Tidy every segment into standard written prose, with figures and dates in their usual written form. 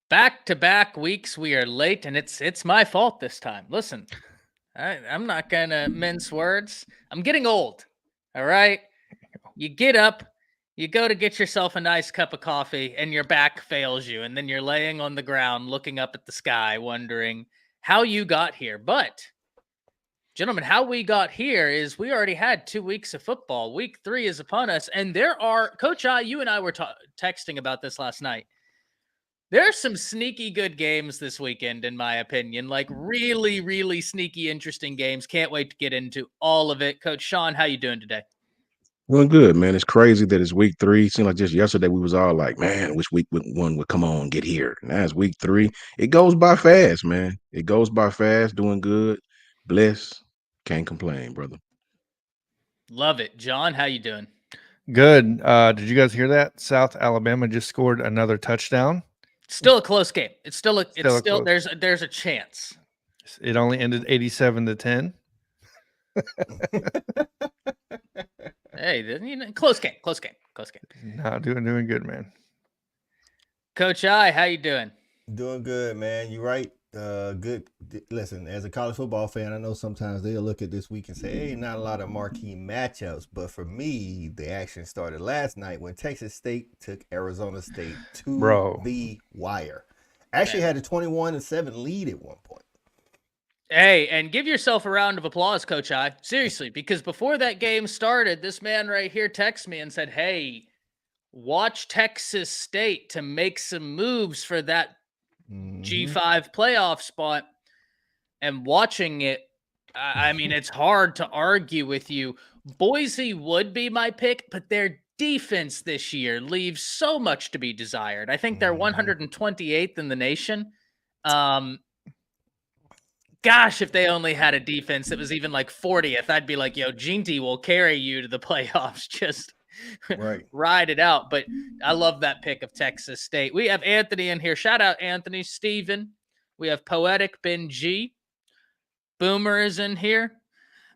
Back-to-back weeks, we are late, and it's my fault this time. Listen, I'm not gonna mince words. I'm getting old. All right, you get up, you go to get yourself a nice cup of coffee, and your back fails you, and then you're laying on the ground, looking up at the sky, wondering how you got here. But gentlemen, how we got here is we already had 2 weeks of football. Week 3 is upon us, and there are Coach you and I were texting about this last night. There's some sneaky good games this weekend, in my opinion. Like really, really sneaky, interesting games. Can't wait to get into all of it. Coach Sean, how you doing today? Doing good, man. It's crazy that it's week 3. Seemed like just yesterday we was all like, man, wish one would come on, get here. Now it's week 3. It goes by fast, man. It goes by fast, doing good. Bless. Can't complain, brother. Love it. John, how you doing? Good. Did you guys hear that? South Alabama just scored another touchdown. Still a close game. It's still Close. there's a chance. It only ended 87-10. Hey, close game. No, doing good, man. Coach how you doing? Doing good, man. You right. Good. Listen, as a college football fan, I know sometimes they'll look at this week and say, "Hey, not a lot of marquee matchups." But for me, the action started last night when Texas State took Arizona State to the wire. Actually, had a 21-7 lead at one point. Hey, and give yourself a round of applause, Coach Seriously, because before that game started, this man right here texted me and said, "Hey, watch Texas State to make some moves for that G5 playoff spot." And watching it, I mean, it's hard to argue with you. Boise would be my pick, but their defense this year leaves so much to be desired. I think they're 128th in the nation. Gosh, if they only had a defense that was even like 40th, I'd be like, yo, Ginty will carry you to the playoffs. Just ride it out. But I love that pick of Texas State. We have Anthony in here. Shout out Anthony, Steven. We have Poetic Ben G. Boomer is in here.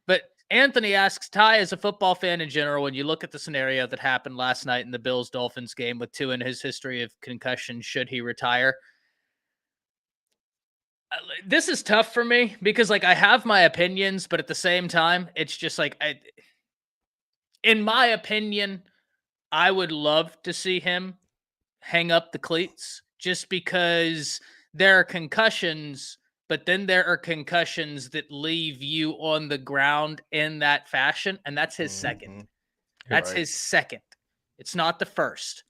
But Anthony asks, Ty, as a football fan in general, when you look at the scenario that happened last night in the Bills-Dolphins game with Tua in his history of concussion, should he retire? This is tough for me because, like, I have my opinions, but at the same time, it's just like, in my opinion, I would love to see him hang up the cleats just because there are concussions, but then there are concussions that leave you on the ground in that fashion, and that's his second. That's his second. It's not the first.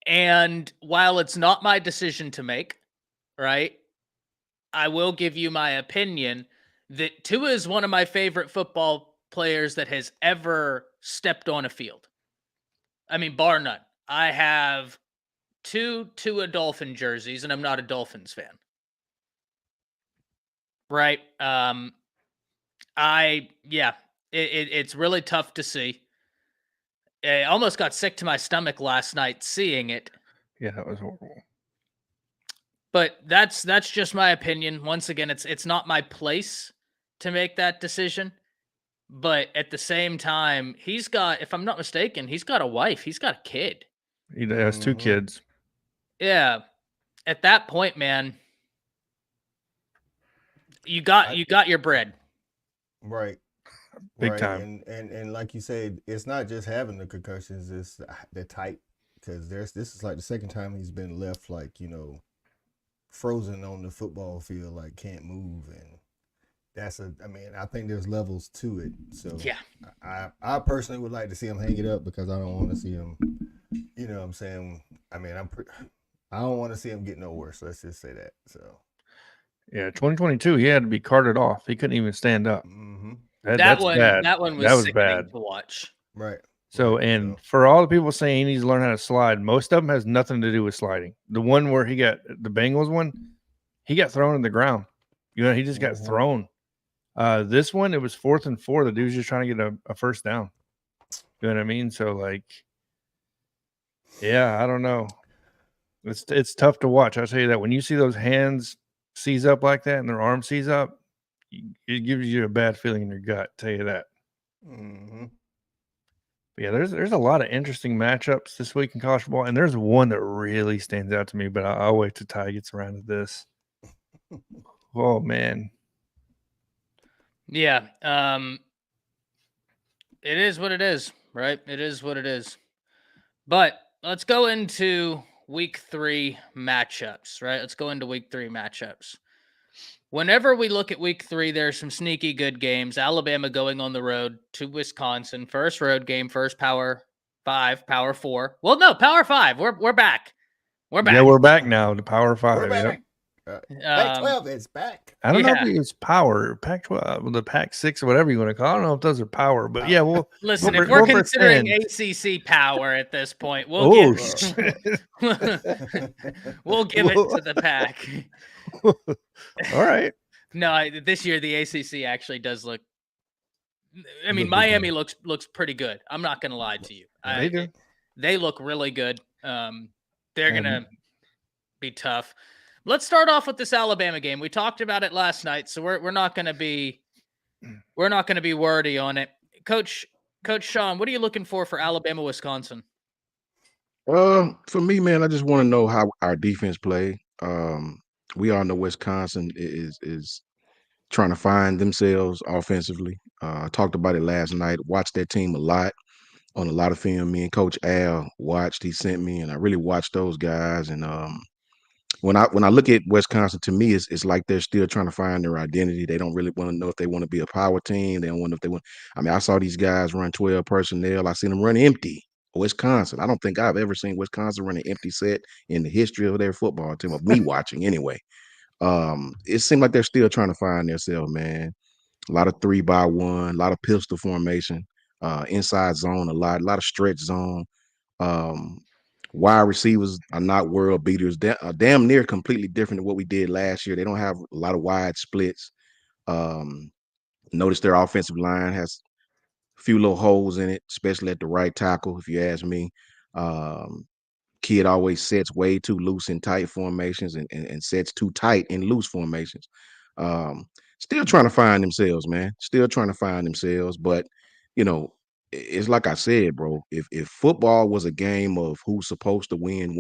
And while it's not my decision to make, right, I will give you my opinion that Tua is one of my favorite football players that has ever stepped on a field. I mean, bar none. I have two Tua Dolphin jerseys, and I'm not a Dolphins fan. Right? It's really tough to see. I almost got sick to my stomach last night seeing it. Yeah, that was horrible. But that's just my opinion. Once again, it's not my place to make that decision. But at the same time, he's got, if I'm not mistaken, he's got a wife. He's got a kid. He has 2 kids. Yeah. At that point, man, you got your bread. Right. Big time. And like you said, it's not just having the concussions, it's the type. Because this is like the second time he's been left, like, frozen on the football field, like can't move. And I think there's levels to it. So yeah, I personally would like to see him hang it up because I don't want to see him, you know what I'm saying? I mean, I don't want to see him get no worse. Let's just say that. So yeah, 2022, he had to be carted off. He couldn't even stand up. That one was bad to watch. Right. So, for all the people saying he needs to learn how to slide, most of them has nothing to do with sliding. The one where he got the Bengals one, he got thrown in the ground. He just got thrown. This one, it was 4th and 4. The dude's just trying to get a first down. You know what I mean? So, like, yeah, I don't know. It's tough to watch. I'll tell you that. When you see those hands seize up like that and their arms seize up, it gives you a bad feeling in your gut. I'll tell you that. Yeah, there's a lot of interesting matchups this week in college football, and there's one that really stands out to me. But I'll wait till Ty gets around to this. Oh man, Yeah. It is what it is, right? It is what it is. But let's go into week 3 matchups, right? Let's go into week 3 matchups. Whenever we look at week 3, there's some sneaky good games. Alabama going on the road to Wisconsin. First road game, first Power 5, Power 4. Well, no, Power 5. We're back. We're back. yeah, we're back now to Power 5. We're back. Pac-12 is back. I don't know Yeah. if it's Power, Pac-12, the Pac-6 or whatever you want to call it. I don't know if those are Power, but yeah, well, Listen, we'll if we're pretend. considering ACC power at this point, we'll Oh, give shit. we'll give it to the Pac. All right. No, this year the ACC actually does look. I mean, Look Miami good. looks pretty good. I'm not going to lie to you. They do. They look really good. They're Yeah. going to be tough. Let's start off with this Alabama game. We talked about it last night, so we're not going to be wordy on it. Coach Sean, what are you looking for Alabama, Wisconsin? For me, man, I just want to know how our defense play. We all know Wisconsin is trying to find themselves offensively. I talked about it last night. Watched that team a lot on a lot of film. Me and Coach Al watched. He sent me, and I really watched those guys. And when I look at Wisconsin, to me, it's like they're still trying to find their identity. They don't really want to know if they want to be a power team. They don't want to know if they want. I mean, I saw these guys run 12 personnel. I seen them run empty. Wisconsin. I don't think I've ever seen Wisconsin run an empty set in the history of their football team, of me watching anyway. It seemed like they're still trying to find themselves, man. A lot of 3-by-1, a lot of pistol formation, inside zone, a lot of stretch zone. Um, Wide receivers are not world beaters. Damn near completely different than what we did last year. They don't have a lot of wide splits. Um, Notice their offensive line has a few little holes in it, especially at the right tackle, if you ask me. Um, Kid always sets way too loose in tight formations and sets too tight in loose formations. Um, Still trying to find themselves, man. Still trying to find themselves. But, you know, it's like I said, bro. If football was a game of who's supposed to win,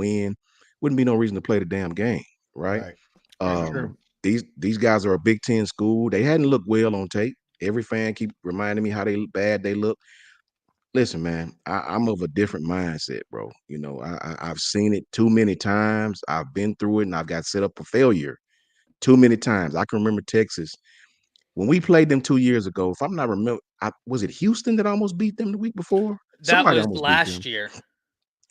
wouldn't be no reason to play the damn game, right? Right. True. These guys are a Big Ten school. They hadn't looked well on tape. Every fan keep reminding me how bad they look. Listen, man, I'm of a different mindset, bro. You know, I've seen it too many times. I've been through it, and I've got set up for failure too many times. I can remember Texas when we played them 2 years ago. If I'm not remember, was it Houston that almost beat them the week before? That Somebody was almost beat them. last year.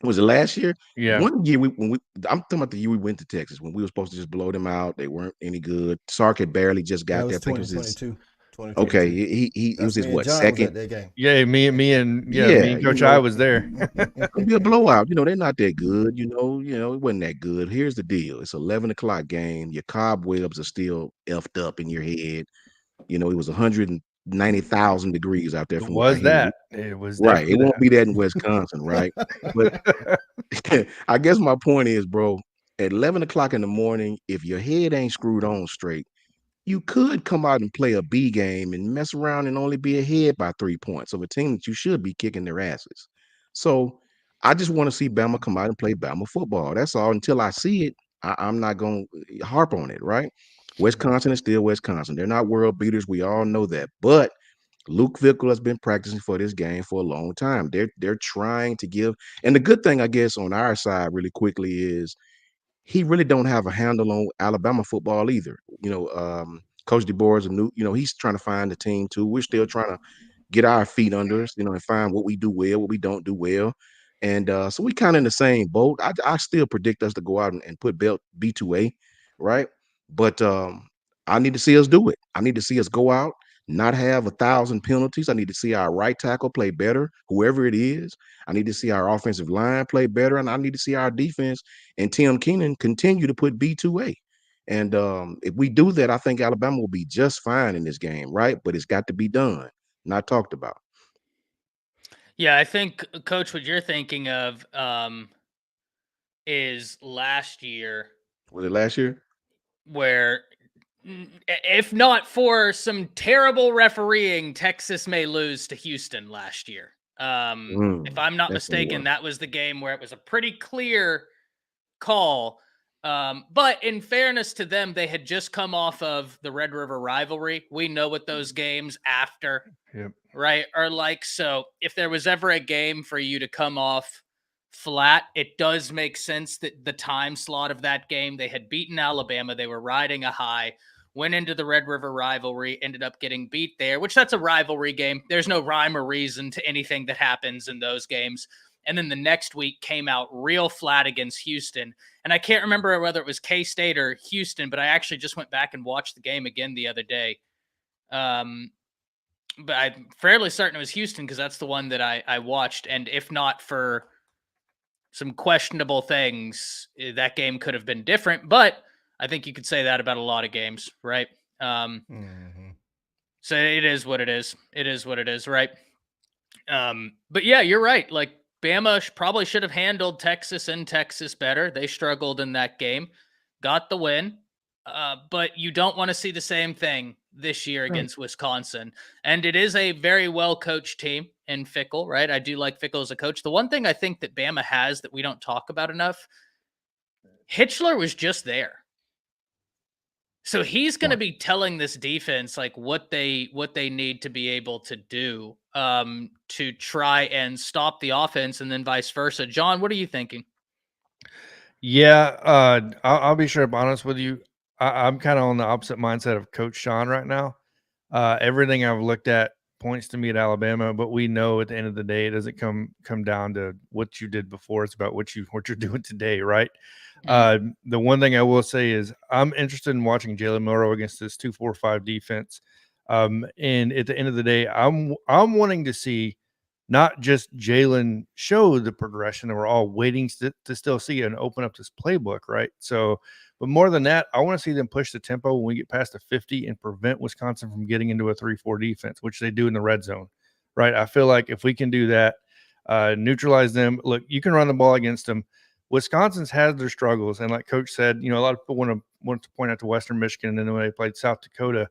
Was it last year? Yeah. One year I'm talking about the year we went to Texas when we were supposed to just blow them out. They weren't any good. Sark had barely just got That there. was I think it was his 2022. okay. He was his me and what John second? was at that game. Yeah, me and Yeah, me and Coach you I know, was there. it could be a blowout. You know, they're not that good. It wasn't that good. Here's the deal. It's 11 o'clock game. Your cobwebs are still effed up in your head. You know, it was 190,000 degrees out there It from what I was hear. that. It was Right. It definitely won't be that in Wisconsin, right? But that. I guess my point is, bro, at 11 o'clock in the morning, if your head ain't screwed on straight, you could come out and play a B game and mess around and only be ahead by 3 points of a team that you should be kicking their asses. So I just want to see Bama come out and play Bama football. That's all. Until I see it, I'm not going to harp on it, right? Wisconsin is still Wisconsin. They're not world beaters. We all know that. But Luke Fickle has been practicing for this game for a long time. They're trying to give, and the good thing, I guess, on our side, really quickly, is he really don't have a handle on Alabama football either. Coach DeBoer is a new, he's trying to find the team too. We're still trying to get our feet under us, and find what we do well, what we don't do well. And so we kind of in the same boat. I still predict us to go out and put belt B2A, right? But I need to see us do it. I need to see us go out, not have 1,000 penalties. I need to see our right tackle play better, whoever it is. I need to see our offensive line play better, and I need to see our defense and Tim Keenan continue to put B2A. And if we do that, I think Alabama will be just fine in this game, right? But it's got to be done, not talked about. Yeah, I think, Coach, what you're thinking of is last year. Was it last year? Where, if not for some terrible refereeing, Texas may lose to Houston last year. If I'm not That's the mistaken, one. that was the game where it was a pretty clear call. But in fairness to them, they had just come off of the Red River rivalry. We know what those games after, Yep. right, are like. So if there was ever a game for you to come off flat, it does make sense that the time slot of that game, they had beaten Alabama, they were riding a high, went into the Red River rivalry, ended up getting beat there, which that's a rivalry game. There's no rhyme or reason to anything that happens in those games. And then the next week came out real flat against Houston. And I can't remember whether it was K-State or Houston, but I actually just went back and watched the game again the other day. But I'm fairly certain it was Houston because that's the one that I watched. And if not for some questionable things, that game could have been different. But I think you could say that about a lot of games, right? So it is what it is. It is what it is, right? But yeah, you're right. Like Bama probably should have handled Texas and Texas better. They struggled in that game, got the win. But you don't want to see the same thing this year against Wisconsin. And it is a very well coached team in Fickle, right? I do like Fickle as a coach. The one thing I think that Bama has that we don't talk about enough, Hitchler was just there. So he's going to be telling this defense like what they need to be able to do to try and stop the offense, and then vice versa. John, what are you thinking? Yeah, I'll be sure I'm honest with you. I'm kind of on the opposite mindset of Coach Sean right now. Everything I've looked at points to me at Alabama, but we know at the end of the day, it doesn't come down to what you did before. It's about what you're doing today, right? The one thing I will say is I'm interested in watching Jalen Milroe against this 2-4-5 defense. And at the end of the day, I'm wanting to see not just Jalen show the progression that we're all waiting to still see and open up this playbook, right? So, but more than that, I want to see them push the tempo when we get past the 50 and prevent Wisconsin from getting into a 3-4 defense, which they do in the red zone, right? I feel like if we can do that, neutralize them. Look, you can run the ball against them. Wisconsin's has their struggles, and like Coach said, a lot of people want to point out to Western Michigan, and then when they played South Dakota.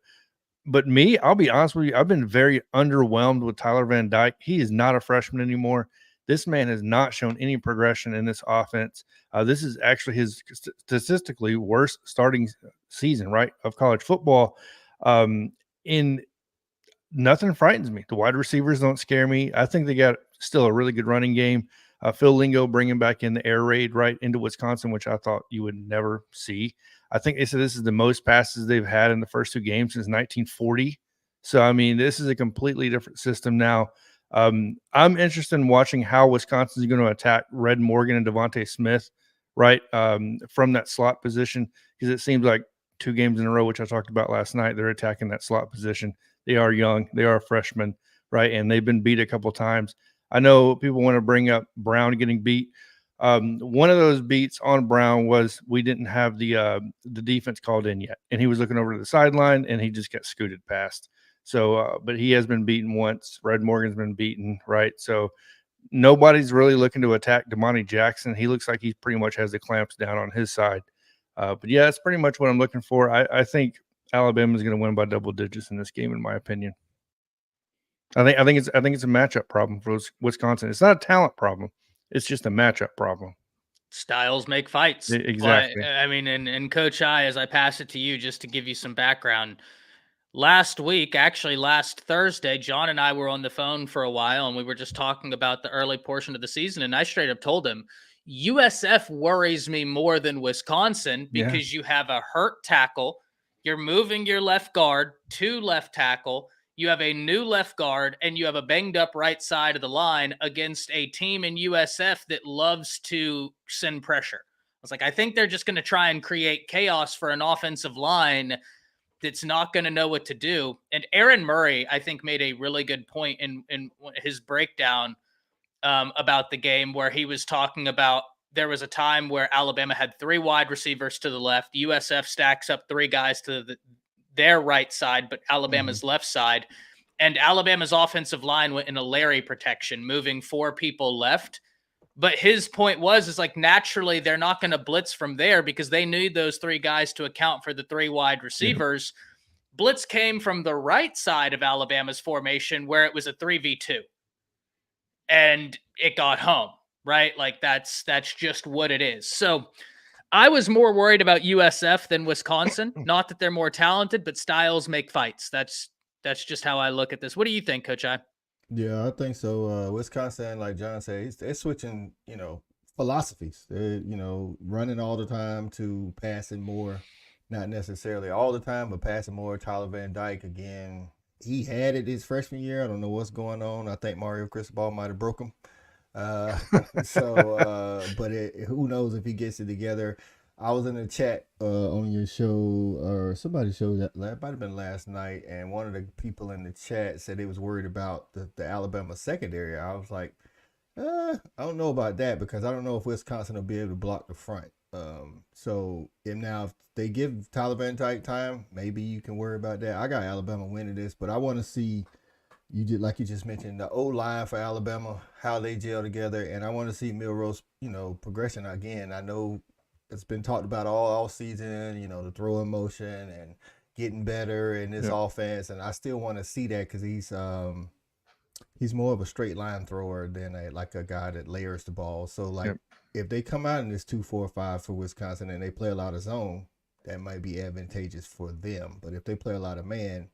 But me, I'll be honest with you, I've been very underwhelmed with Tyler Van Dyke. He is not a freshman anymore. This man has not shown any progression in this offense. This is actually his statistically worst starting season, right, of college football. In nothing frightens me. The wide receivers don't scare me. I think they got still a really good running game. Phil Lingo bringing back in the air raid right into Wisconsin, which I thought you would never see. I think they said this is the most passes they've had in the first two games since 1940. So, I mean, this is a completely different system now. I'm interested in watching how Wisconsin is going to attack Red Morgan and Devontae Smith, right, from that slot position, because it seems like 2 games in a row, which I talked about last night, they're attacking that slot position. They are young. They are freshmen, right, and they've been beat a couple times. I know people want to bring up Brown getting beat. One of those beats on Brown was we didn't have the defense called in yet, and he was looking over to the sideline, and he just got scooted past. So, but he has been beaten once. Red Morgan's been beaten, right? So nobody's really looking to attack Damani Jackson. He looks like he pretty much has the clamps down on his side. But yeah, that's pretty much what I'm looking for. I think Alabama is going to win by double digits in this game, in my opinion. I think it's a matchup problem for Wisconsin. It's not a talent problem. It's just a matchup problem. Styles make fights. Exactly. But, I mean, and Coach I, as I pass it to you, just to give you some background, last week, actually last Thursday, John and I were on the phone for a while, and we were just talking about the early portion of the season, and I straight up told him, USF worries me more than Wisconsin because you have a hurt tackle, you're moving your left guard to left tackle, you have a new left guard, and you have a banged up right side of the line against a team in USF that loves to send pressure. I was like, I think they're just going to try and create chaos for an offensive line that's not going to know what to do. And Aaron Murray, I think, made a really good point in his breakdown about the game, where he was talking about there was a time where Alabama had 3 wide receivers to the left. USF stacks up 3 guys to their right side, but Alabama's left side. And Alabama's offensive line went in a Larry protection, moving 4 people left. But his point is like, naturally, they're not going to blitz from there because they need those 3 guys to account for the 3 wide receivers. Blitz came from the right side of Alabama's formation where it was a 3v2. and it got home, right? Like that's just what it is. So I was more worried about USF than Wisconsin. Not that they're more talented, but styles make fights. That's just how I look at this. What do you think, Coach I? Yeah, I think so. Wisconsin, like John said, they're switching, philosophies. They're, running all the time to passing more, not necessarily all the time, but passing more. Tyler Van Dyke, again, he had it his freshman year. I don't know what's going on. I think Mario Cristobal might have broke him. But who knows if he gets it together. I was in a chat on your show or somebody's show that might have been last night, and one of the people in the chat said they was worried about the Alabama secondary. I was like, I don't know about that because I don't know if Wisconsin will be able to block the front. So if they give Tyler Van Dyke time, maybe you can worry about that. I got Alabama winning this, but I want to see. You did, like you just mentioned, the O-line for Alabama, how they gel together, and I want to see Milroe's, progression again. I know it's been talked about all season, the throwing motion and getting better in this offense, and I still want to see that because he's more of a straight line thrower than a guy that layers the ball. So if they come out in this 2-4-5 for Wisconsin and they play a lot of zone, that might be advantageous for them. But if they play a lot of man,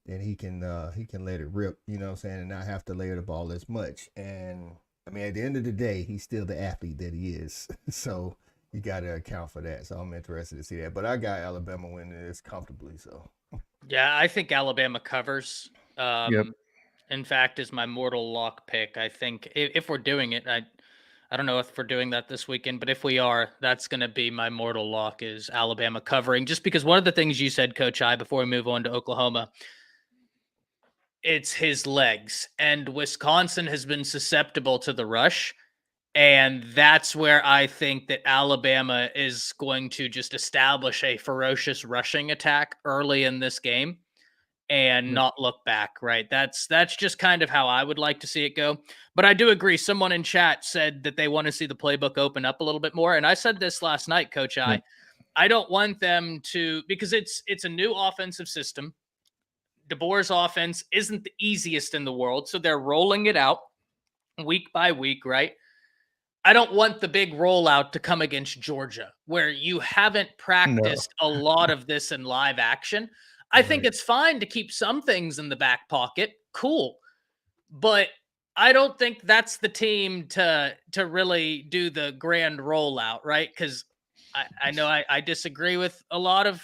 then he can let it rip, and not have to layer the ball as much. And I mean, at the end of the day, he's still the athlete that he is. So you got to account for that. So I'm interested to see that. But I got Alabama winning this comfortably. So yeah, I think Alabama covers. In fact, is my mortal lock pick. I think if we're doing it, I don't know if we're doing that this weekend, but if we are, that's going to be my mortal lock is Alabama covering. Just because one of the things you said, Coach I, before we move on to Oklahoma, it's his legs, and Wisconsin has been susceptible to the rush. And that's where I think that Alabama is going to just establish a ferocious rushing attack early in this game and not look back, right? That's just kind of how I would like to see it go. But I do agree. Someone in chat said that they want to see the playbook open up a little bit more. And I said this last night, Coach I don't want them to, because it's a new offensive system. DeBoer's offense isn't the easiest in the world, so they're rolling it out week by week, right? I don't want the big rollout to come against Georgia, where you haven't practiced a lot of this in live action. I think it's fine to keep some things in the back pocket. Cool. But I don't think that's the team to really do the grand rollout, right? Because I know I disagree with a lot of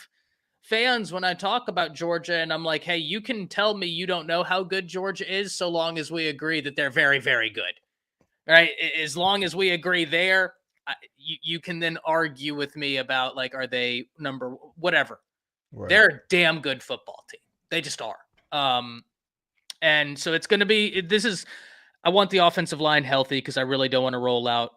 fans when I talk about Georgia, and I'm like, hey, you can tell me you don't know how good Georgia is so long as we agree that they're very, very good. Right? As long as we agree there, you can then argue with me about like, are they number whatever? Right. They're a damn good football team. They just are. And so it's going to be, I want the offensive line healthy because I really don't want to roll out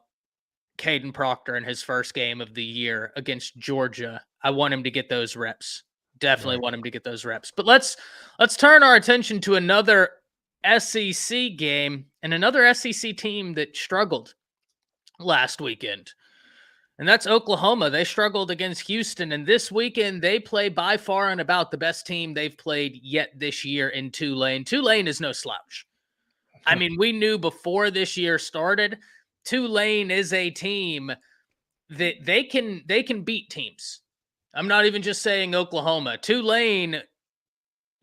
Caden Proctor in his first game of the year against Georgia. I want him to get those reps. Definitely want him to get those reps. But let's turn our attention to another SEC game and another SEC team that struggled last weekend. And that's Oklahoma. They struggled against Houston. And this weekend, they play by far and about the best team they've played yet this year in Tulane. Tulane is no slouch. I mean, we knew before this year started, Tulane is a team that they can beat teams. I'm not even just saying Oklahoma. Tulane,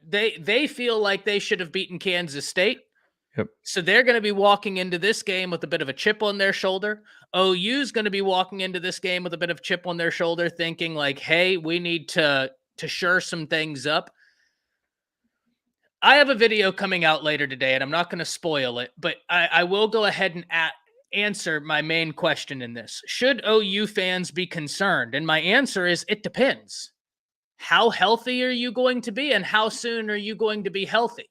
they feel like they should have beaten Kansas State. Yep. So they're going to be walking into this game with a bit of a chip on their shoulder. OU's going to be walking into this game with a bit of chip on their shoulder, thinking like, hey, we need to shore some things up. I have a video coming out later today, and I'm not going to spoil it, but I will go ahead and answer my main question in this. Should OU fans be concerned? And my answer is it depends. How healthy are you going to be, and how soon are you going to be healthy?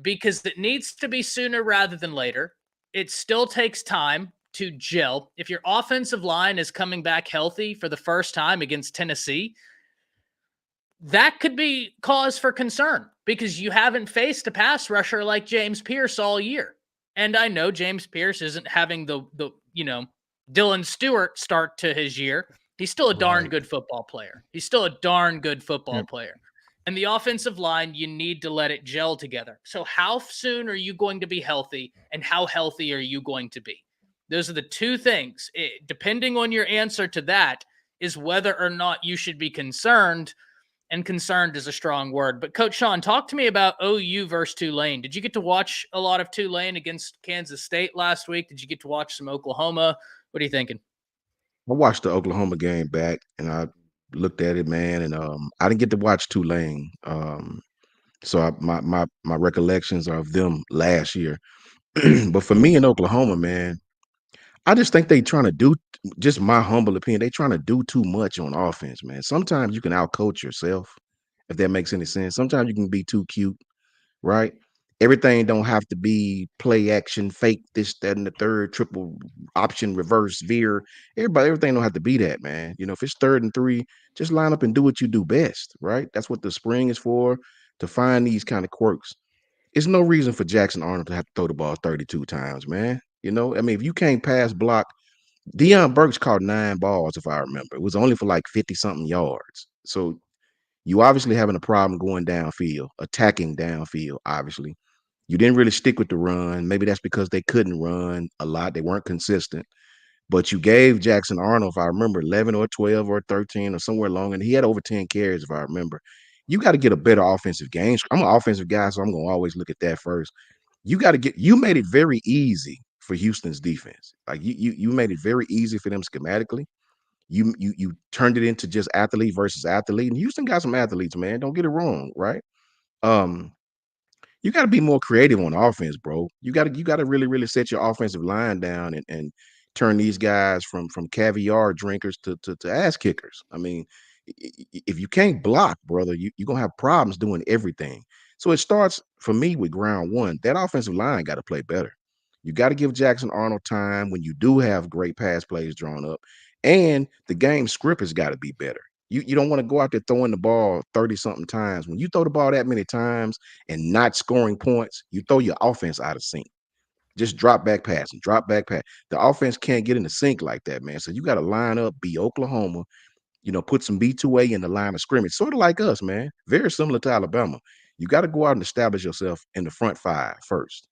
Because it needs to be sooner rather than later. It still takes time to gel. If your offensive line is coming back healthy for the first time against Tennessee, that could be cause for concern because you haven't faced a pass rusher like James Pierce all year. And I know James Pierce isn't having the Dylan Stewart start to his year. He's still a darn good football player. He's still a darn good football player. And the offensive line, you need to let it gel together. So how soon are you going to be healthy, and how healthy are you going to be? Those are the two things. Depending on your answer to that is whether or not you should be concerned. And concerned is a strong word. But Coach Sean, talk to me about OU versus Tulane. Did you get to watch a lot of Tulane against Kansas State last week? Did you get to watch some Oklahoma? What are you thinking? I watched the Oklahoma game back, and I looked at it, man, and I didn't get to watch Tulane. So my recollections are of them last year. But for me in Oklahoma, man, I just think they trying to do, just my humble opinion, they trying to do too much on offense, man. Sometimes you can outcoach yourself, if that makes any sense. Sometimes you can be too cute, right? Everything don't have to be play action, fake this, that, and the third, triple option, reverse, veer. Everything don't have to be that, man. You know, if it's 3rd and 3, just line up and do what you do best, right? That's what the spring is for, to find these kind of quirks. It's no reason for Jackson Arnold to have to throw the ball 32 times, man. You know, I mean, if you can't pass block, Deion Burks caught 9 balls, if I remember. It was only for like 50 something yards. So you obviously having a problem going downfield, attacking downfield, obviously. You didn't really stick with the run. Maybe that's because they couldn't run a lot. They weren't consistent. But you gave Jackson Arnold, if I remember, 11 or 12 or 13 or somewhere along, and he had over 10 carries, if I remember. You got to get a better offensive game. I'm an offensive guy, so I'm going to always look at that first. You made it very easy for Houston's defense. Like you made it very easy for them schematically. You turned it into just athlete versus athlete. And Houston got some athletes, man. Don't get it wrong, right? Um, you got to be more creative on offense, bro. You got to really, really set your offensive line down and turn these guys from caviar drinkers to ass kickers. I mean, if you can't block, brother, you're gonna have problems doing everything. So it starts for me with ground one. That offensive line got to play better. You got to give Jackson Arnold time when you do have great pass plays drawn up, and the game script has got to be better. You don't want to go out there throwing the ball 30 something times. When you throw the ball that many times and not scoring points, you throw your offense out of sync. Just drop back pass and drop back pass. The offense can't get in the sync like that, man. So you got to line up, be Oklahoma, put some B2A in the line of scrimmage, sort of like us, man. Very similar to Alabama. You got to go out and establish yourself in the front 5 first.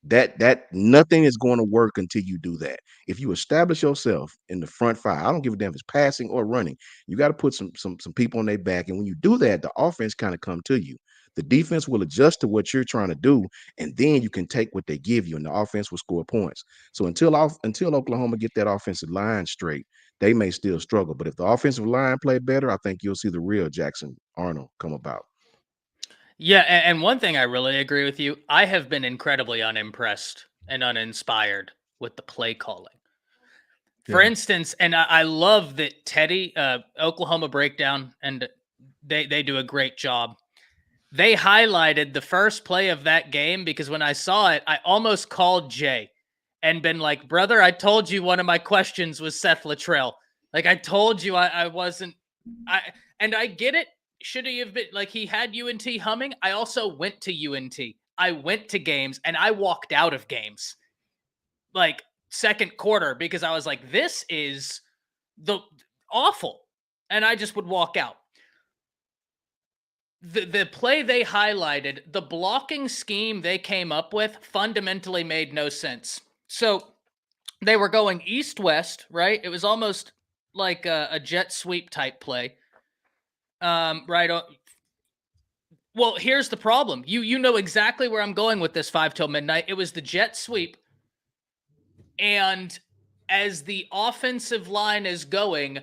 That nothing is going to work until you do that. If you establish yourself in the front 5, I don't give a damn if it's passing or running. You got to put some people on their back, and when you do that, the offense kind of come to you. The defense will adjust to what you're trying to do, and then you can take what they give you, and the offense will score points. So until Oklahoma get that offensive line straight, they may still struggle. But if the offensive line play better, I think you'll see the real Jackson Arnold come about. Yeah, and one thing I really agree with you, I have been incredibly unimpressed and uninspired with the play calling. For instance, and I love that Teddy, Oklahoma Breakdown, and they do a great job. They highlighted the first play of that game because when I saw it, I almost called Jay and been like, brother, I told you one of my questions was Seth Luttrell. Like, I told you I wasn't – and I get it. Should he have been – like, he had UNT humming. I also went to UNT. I went to games, and I walked out of games, like, second quarter, because I was like, this is the awful. And I just would walk out. The play they highlighted, the blocking scheme they came up with fundamentally made no sense. So they were going east-west, right? It was almost like a jet sweep type play. Right. Well, here's the problem. You know exactly where I'm going with this 5 till midnight. It was the jet sweep. And as the offensive line is going,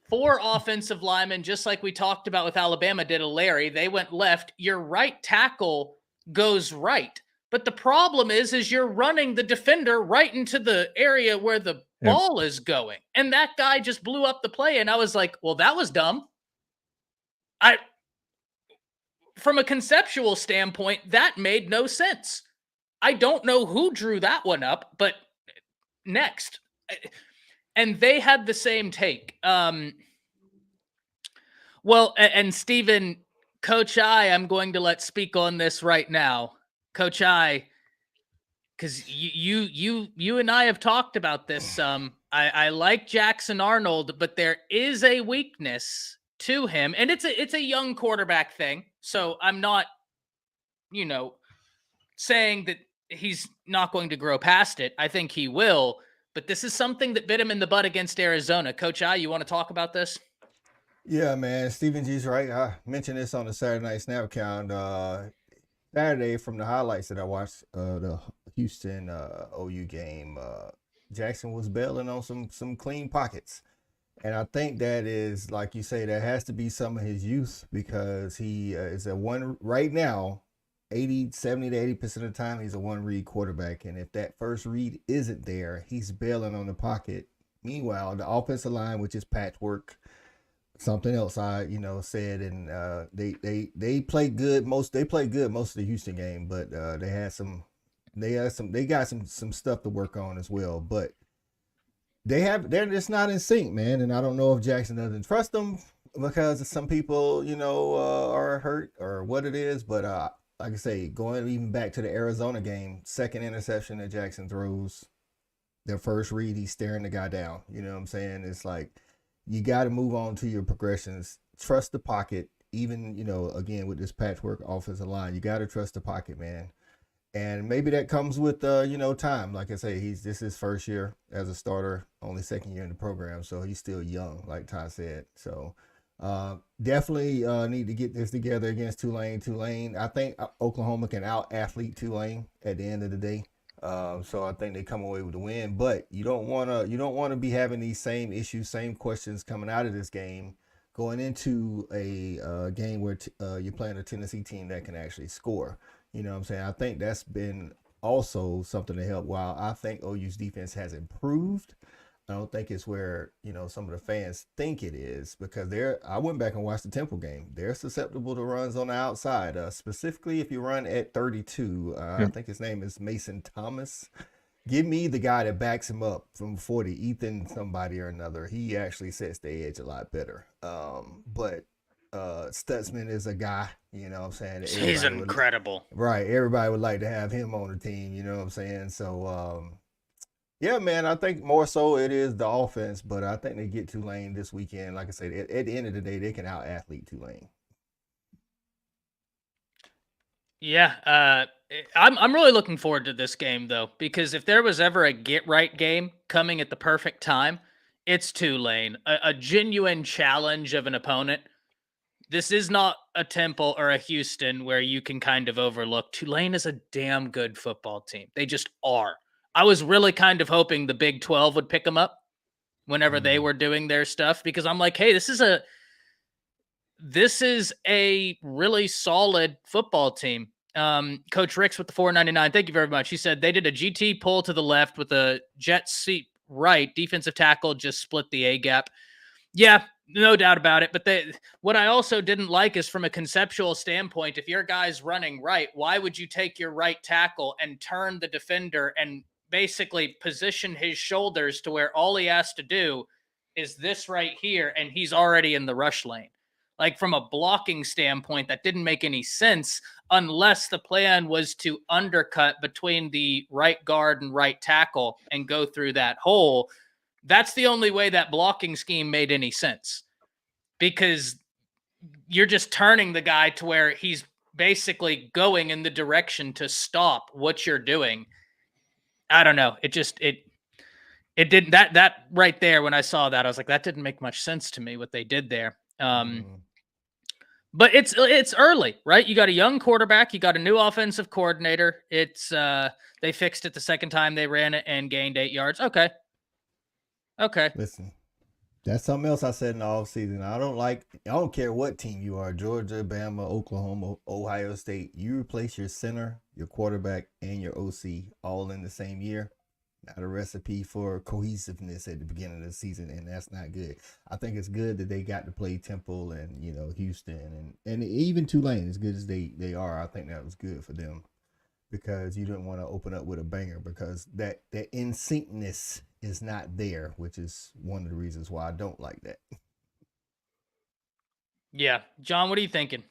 4 offensive linemen, just like we talked about with Alabama, did a Larry. They went left. Your right tackle goes right. But the problem is you're running the defender right into the area where the ball is going. And that guy just blew up the play. And I was like, well, that was dumb. From a conceptual standpoint, that made no sense. I don't know who drew that one up, but next. And they had the same take. Well, and Stephen, Coach I'm going to let speak on this right now. Coach because you and I have talked about this. I like Jackson Arnold, but there is a weakness to him, and it's a young quarterback thing. So I'm not, saying that he's not going to grow past it. I think he will, but this is something that bit him in the butt against Arizona. Coach I, you want to talk about this? Yeah, man. Stephen G's right. I mentioned this on the Saturday Night Snap count. Saturday from the highlights that I watched, the Houston OU game. Jackson was bailing on some clean pockets. And I think that is, like you say, that has to be some of his youth, because he is a one right now, 70 to 80% of the time, he's a one read quarterback. And if that first read isn't there, he's bailing on the pocket. Meanwhile, the offensive line, which is patchwork, something else I said, and they played good most of the Houston game, but they got some stuff to work on as well. But they're just not in sync, man. And I don't know if Jackson doesn't trust them because some people, are hurt or what it is. But like I say, going even back to the Arizona game, second interception that Jackson throws, their first read, he's staring the guy down. You know what I'm saying? It's like, you got to move on to your progressions. Trust the pocket. Even, again, with this patchwork offensive line, you got to trust the pocket, man. And maybe that comes with, time. Like I say, this is his first year as a starter, only second year in the program. So he's still young, like Ty said. So definitely need to get this together against Tulane. I think Oklahoma can out-athlete Tulane at the end of the day. So I think they come away with the win, but you don't want to be having these same issues, same questions coming out of this game, going into a game where you're playing a Tennessee team that can actually score. You know what I'm saying? I think that's been also something to help. While I think OU's defense has improved, I don't think it's where, some of the fans think it is, because I went back and watched the Temple game. They're susceptible to runs on the outside, specifically if you run at 32. I think his name is Mason Thomas. Give me the guy that backs him up from 40, Ethan somebody or another. He actually sets the edge a lot better. But Stutzman is a guy, what I'm saying? He's incredible. Right. Everybody would like to have him on the team, you know what I'm saying? So, yeah, man, I think more so it is the offense, but I think they get Tulane this weekend. Like I said, at the end of the day, they can out-athlete Tulane. Yeah, I'm really looking forward to this game, though, because if there was ever a get-right game coming at the perfect time, it's Tulane, a genuine challenge of an opponent. This is not a Temple or a Houston where you can kind of overlook. Tulane is a damn good football team. They just are. I was really kind of hoping the Big 12 would pick them up whenever they were doing their stuff, because I'm like, hey, this is a really solid football team. Coach Ricks with the $4.99. Thank you very much. He said they did a GT pull to the left with a jet seat right. Defensive tackle just split the A gap. Yeah, no doubt about it. But what I also didn't like is, from a conceptual standpoint, if your guy's running right, why would you take your right tackle and turn the defender and basically position his shoulders to where all he has to do is this right here, and he's already in the rush lane? Like, from a blocking standpoint, that didn't make any sense unless the plan was to undercut between the right guard and right tackle and go through that hole. That's the only way that blocking scheme made any sense, because you're just turning the guy to where he's basically going in the direction to stop what you're doing. I don't know. It didn't, that right there, when I saw that, I was like, that didn't make much sense to me, what they did there. But it's early, right? You got a young quarterback, you got a new offensive coordinator. They fixed it the second time they ran it and gained 8 yards. Okay. Listen, that's something else I said in the offseason. I don't care what team you are, Georgia, Bama, Oklahoma, Ohio State. You replace your center, your quarterback, and your OC all in the same year. Not a recipe for cohesiveness at the beginning of the season, and that's not good. I think it's good that they got to play Temple and, Houston and even Tulane, as good as they are. I think that was good for them, because you didn't want to open up with a banger, because that in syncness is not there, which is one of the reasons why I don't like that. Yeah. John, what are you thinking?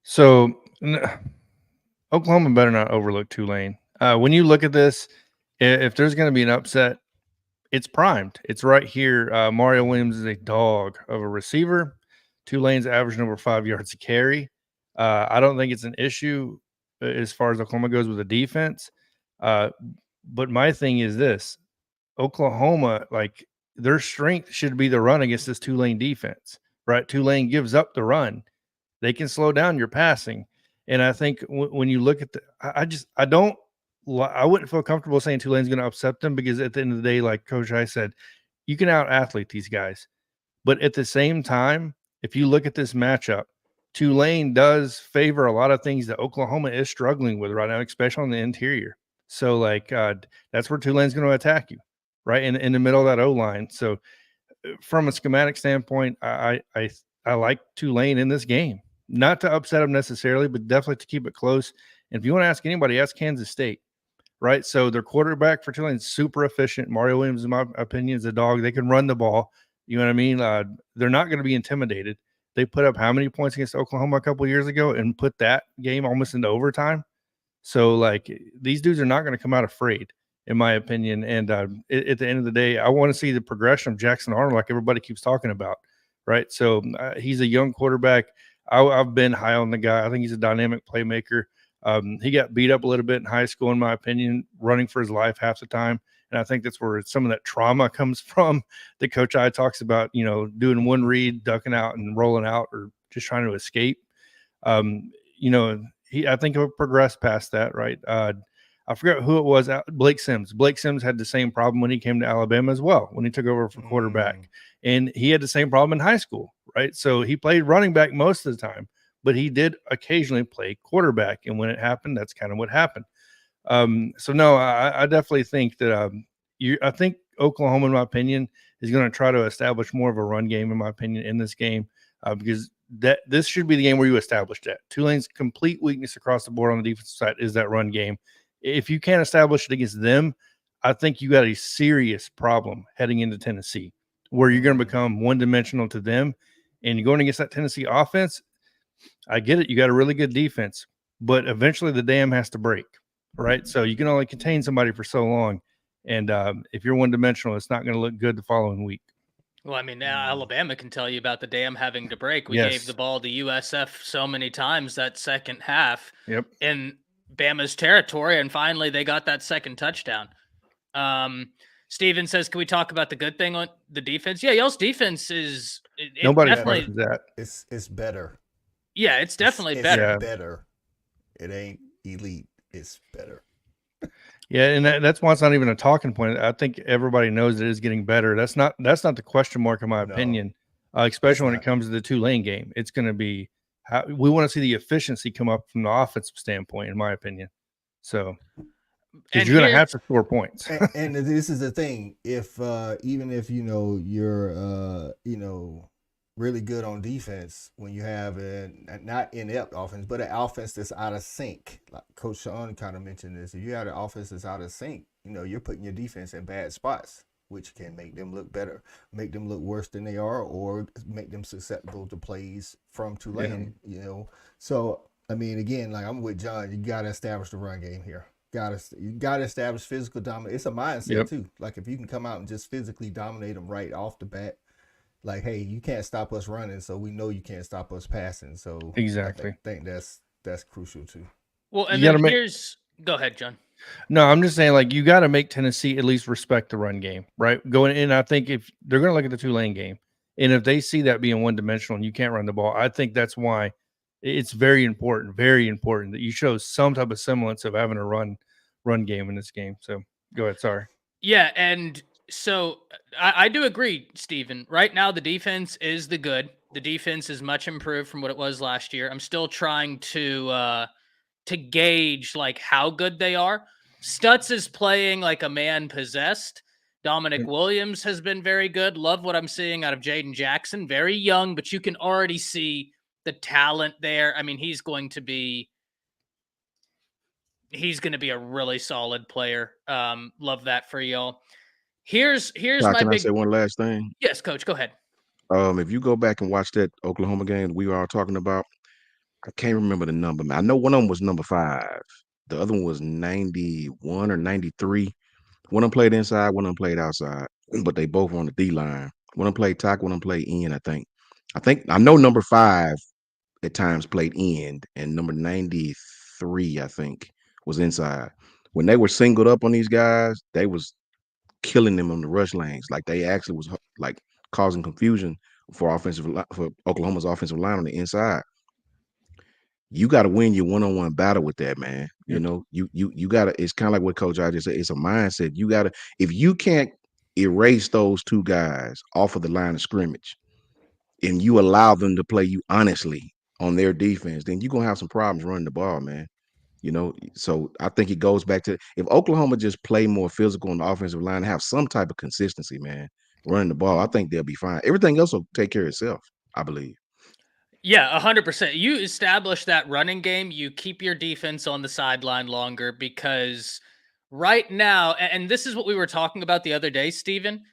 So Oklahoma better not overlook Tulane. When you look at this, if there's going to be an upset, it's primed. It's right here. Mario Williams is a dog of a receiver. Tulane's averaging over 5 yards a carry. I don't think it's an issue as far as Oklahoma goes with the defense. But my thing is this: Oklahoma, like their strength should be the run against this Tulane defense, right? Tulane gives up the run. They can slow down your passing. And I think when you look at I wouldn't feel comfortable saying Tulane's going to upset them, because at the end of the day, like Coach I said, you can out athlete these guys. But at the same time, if you look at this matchup, Tulane does favor a lot of things that Oklahoma is struggling with right now, especially on the interior. So like that's where Tulane's going to attack you, right in the middle of that O line. So from a schematic standpoint, I like Tulane in this game, not to upset them necessarily, but definitely to keep it close. And if you want to ask anybody, ask Kansas State, right? So their quarterback for Tulane is super efficient. Mario Williams, in my opinion, is a dog. They can run the ball. You know what I mean? They're not going to be intimidated. They put up how many points against Oklahoma a couple of years ago and put that game almost into overtime? So, like, these dudes are not going to come out afraid, in my opinion. And at the end of the day, I want to see the progression of Jackson Arnold, like everybody keeps talking about, right? So he's a young quarterback. I've been high on the guy. I think he's a dynamic playmaker. He got beat up a little bit in high school, in my opinion, running for his life half the time. And I think that's where some of that trauma comes from. The Coach I talks about, doing one read, ducking out and rolling out, or just trying to escape. I think he'll progress past that, right? I forget who it was. Blake Sims. Blake Sims had the same problem when he came to Alabama as well, when he took over for quarterback. And he had the same problem in high school, right? So he played running back most of the time, but he did occasionally play quarterback. And when it happened, that's kind of what happened. So no, I definitely think that I think Oklahoma, in my opinion, is going to try to establish more of a run game, in my opinion, in this game, because this should be the game where you establish that. Tulane's complete weakness across the board on the defensive side is that run game. If you can't establish it against them, I think you got a serious problem heading into Tennessee, where you're going to become one-dimensional to them. And you're going against that Tennessee offense, I get it. You got a really good defense, but eventually the dam has to break, right? So you can only contain somebody for so long. And if you're one-dimensional, it's not going to look good the following week. Well, I mean, Alabama can tell you about the dam having to break. We gave the ball to USF so many times that second half in Bama's territory, and finally they got that second touchdown. Steven says, can we talk about the good thing on the defense? Yeah, y'all's defense is nobody definitely that. It's better. Yeah, it's definitely it's better. Better. It ain't elite. It's better. Yeah, and that's why it's not even a talking point. I think everybody knows it is getting better. That's not the question mark, in my opinion, especially when it comes to the Tulane game. It's going to be we want to see the efficiency come up from the offensive standpoint, in my opinion. So, because you're going to have to score points. and this is the thing: if even if you're really good on defense, when you have a not inept offense, but an offense that's out of sync, like Coach Sean kind of mentioned this, if you have an offense that's out of sync, you're putting your defense in bad spots, which can make them look better, make them look worse than they are, or make them susceptible to plays from Tulane. So I mean, again, like I'm with John, you got to establish the run game here. You got to establish physical dominance. It's a mindset too. Like if you can come out and just physically dominate them right off the bat. Like, hey, you can't stop us running, so we know you can't stop us passing. So exactly, I think that's crucial too. Well, and then go ahead, John. No, I'm just saying, like, you got to make Tennessee at least respect the run game, right? Going in, I think if they're going to look at the Tulane game, and if they see that being one-dimensional and you can't run the ball, I think that's why it's very important that you show some type of semblance of having a run game in this game. So go ahead. Sorry. Yeah, and so I do agree, Steven. Right now, the defense is the good. The defense is much improved from what it was last year. I'm still trying to gauge like how good they are. Stutz is playing like a man possessed. Dominic Williams has been very good. Love what I'm seeing out of Jaden Jackson. Very young, but you can already see the talent there. I mean, he's going to be a really solid player. Love that for y'all. Here's my Can big. I say one last thing? Yes, Coach. Go ahead. If you go back and watch that Oklahoma game we were all talking about, I can't remember the number, man. I know one of them was number 5. The other one was 91 or 93. One of them played inside, one of them played outside, but they both on the D line. One of them played tackle, one of them played in, I think. I know number 5 at times played end, and number 93, I think, was inside. When they were singled up on these guys, they was killing them on the rush lanes. Like they actually was like causing confusion for for Oklahoma's offensive line on the inside. You got to win your one-on-one battle with that, man. You know, you got to. It's kind of like what Coach I just said. It's a mindset. You got to. If you can't erase those 2 guys off of the line of scrimmage, and you allow them to play you honestly on their defense, then you're gonna have some problems running the ball, man. You know, so I think it goes back to if Oklahoma just play more physical on the offensive line, have some type of consistency, man, running the ball, I think they'll be fine. Everything else will take care of itself, I believe. Yeah, 100%. You establish that running game, you keep your defense on the sideline longer because right now, and this is what we were talking about the other day, Steven,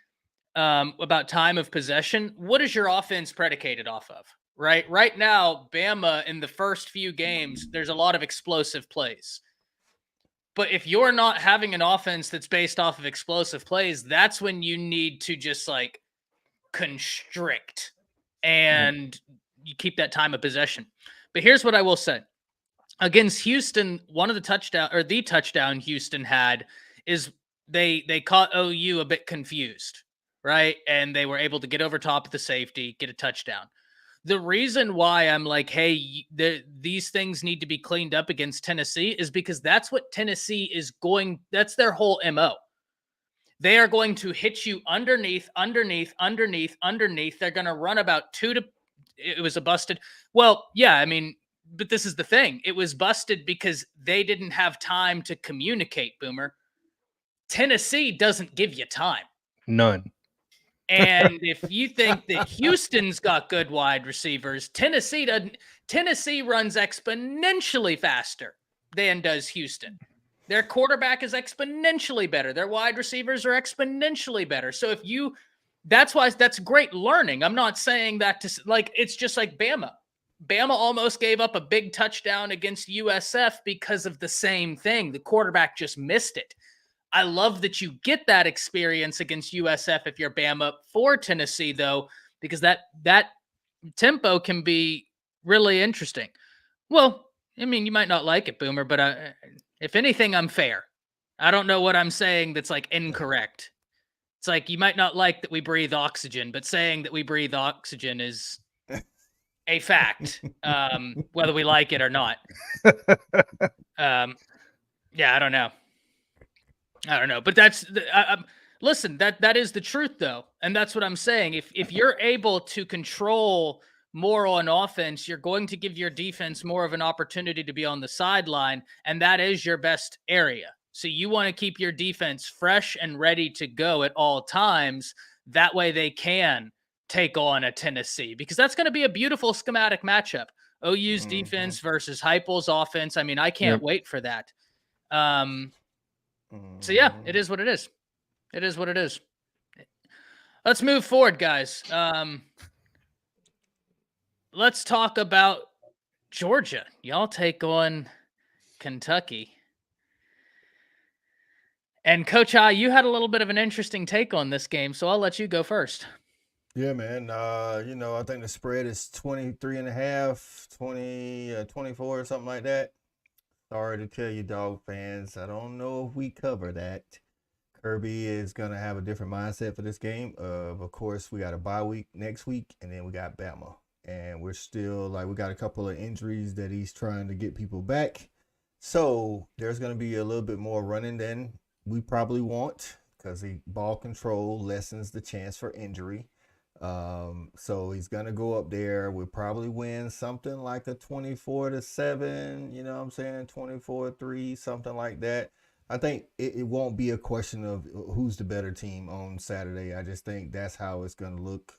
about time of possession. What is your offense predicated off of? Right now, Bama in the first few games, there's a lot of explosive plays. But if you're not having an offense that's based off of explosive plays, that's when you need to just like constrict and you keep that time of possession. But here's what I will say. Against Houston, one of the touchdown Houston had is they caught OU a bit confused, right? And they were able to get over top of the safety, get a touchdown. The reason why I'm like, hey, these things need to be cleaned up against Tennessee is because that's what Tennessee is going. That's their whole MO. They are going to hit you underneath. They're going to run about 2 to. It was a busted. Well, yeah, I mean, but this is the thing. It was busted because they didn't have time to communicate, Boomer. Tennessee doesn't give you time. None. And if you think that Houston's got good wide receivers, Tennessee doesn't. Tennessee runs exponentially faster than does Houston. Their quarterback is exponentially better. Their wide receivers are exponentially better. So that's why that's great learning. I'm not saying that to like, it's just like Bama. Bama almost gave up a big touchdown against USF because of the same thing. The quarterback just missed it. I love that you get that experience against USF if you're Bama for Tennessee, though, because that tempo can be really interesting. Well, I mean, you might not like it, Boomer, but if anything, I'm fair. I don't know what I'm saying that's like incorrect. It's like you might not like that we breathe oxygen, but saying that we breathe oxygen is a fact, whether we like it or not. Yeah, I don't know. But that's listen. That is the truth, though, and that's what I'm saying. If you're able to control more on offense, you're going to give your defense more of an opportunity to be on the sideline, and that is your best area. So you want to keep your defense fresh and ready to go at all times. That way they can take on a Tennessee, because that's going to be a beautiful schematic matchup. OU's defense versus Heupel's offense. I mean, I can't wait for that. So yeah, it is what it is. It is what it is. Let's move forward, guys. Let's talk about Georgia. Y'all take on Kentucky. And Coach I, you had a little bit of an interesting take on this game, so I'll let you go first. Yeah, man. I think the spread is 23.5, 24, something like that. Sorry to tell you, dog fans, I don't know if we cover that. Kirby is going to have a different mindset for this game. Of course, we got a bye week next week, and then we got Bama. And we're still, we got a couple of injuries that he's trying to get people back. So there's going to be a little bit more running than we probably want, because the ball control lessens the chance for injury. So he's going to go up there. We'll probably win something like a 24-7, you know what I'm saying? 24-3, something like that. I think it won't be a question of who's the better team on Saturday. I just think that's how it's going to look.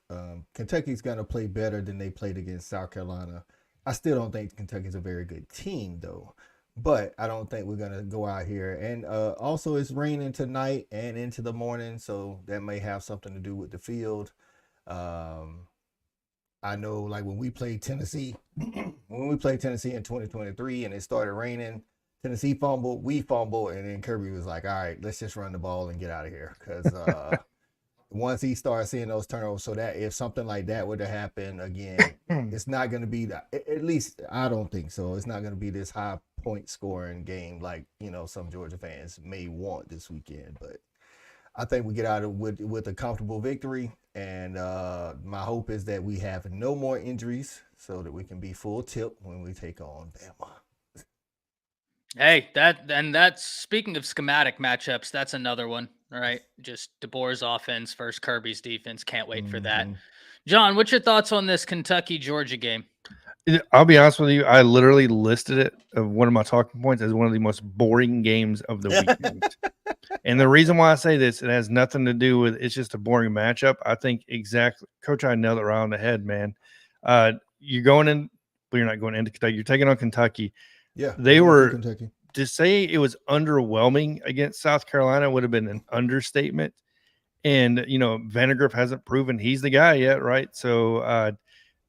Kentucky's going to play better than they played against South Carolina. I still don't think Kentucky's a very good team, though. But I don't think we're going to go out here. And also, it's raining tonight and into the morning, so that may have something to do with the field. I know, when we played Tennessee, in 2023 and it started raining, Tennessee fumbled, we fumbled, and then Kirby was like, all right, let's just run the ball and get out of here. Because once he starts seeing those turnovers, so that if something like that were to happen again, it's not going to be at least I don't think so. It's not going to be this high point scoring game like some Georgia fans may want this weekend. But I think we get out of with a comfortable victory, and my hope is that we have no more injuries so that we can be full tilt when we take on Bama. Hey, that's speaking of schematic matchups, that's another one. All right. Just DeBoer's offense versus Kirby's defense. Can't wait for that. John, what's your thoughts on this Kentucky-Georgia game? I'll be honest with you. I literally listed it of one of my talking points as one of the most boring games of the weekend. And the reason why I say this, it has nothing to do with it's just a boring matchup. I think exactly, Coach, I nailed it right on the head, man. You're going in, but you're not going into Kentucky. You're taking on Kentucky. Yeah, they were Kentucky. To say it was underwhelming against South Carolina would have been an understatement. And Vandergriff hasn't proven he's the guy yet, right? So,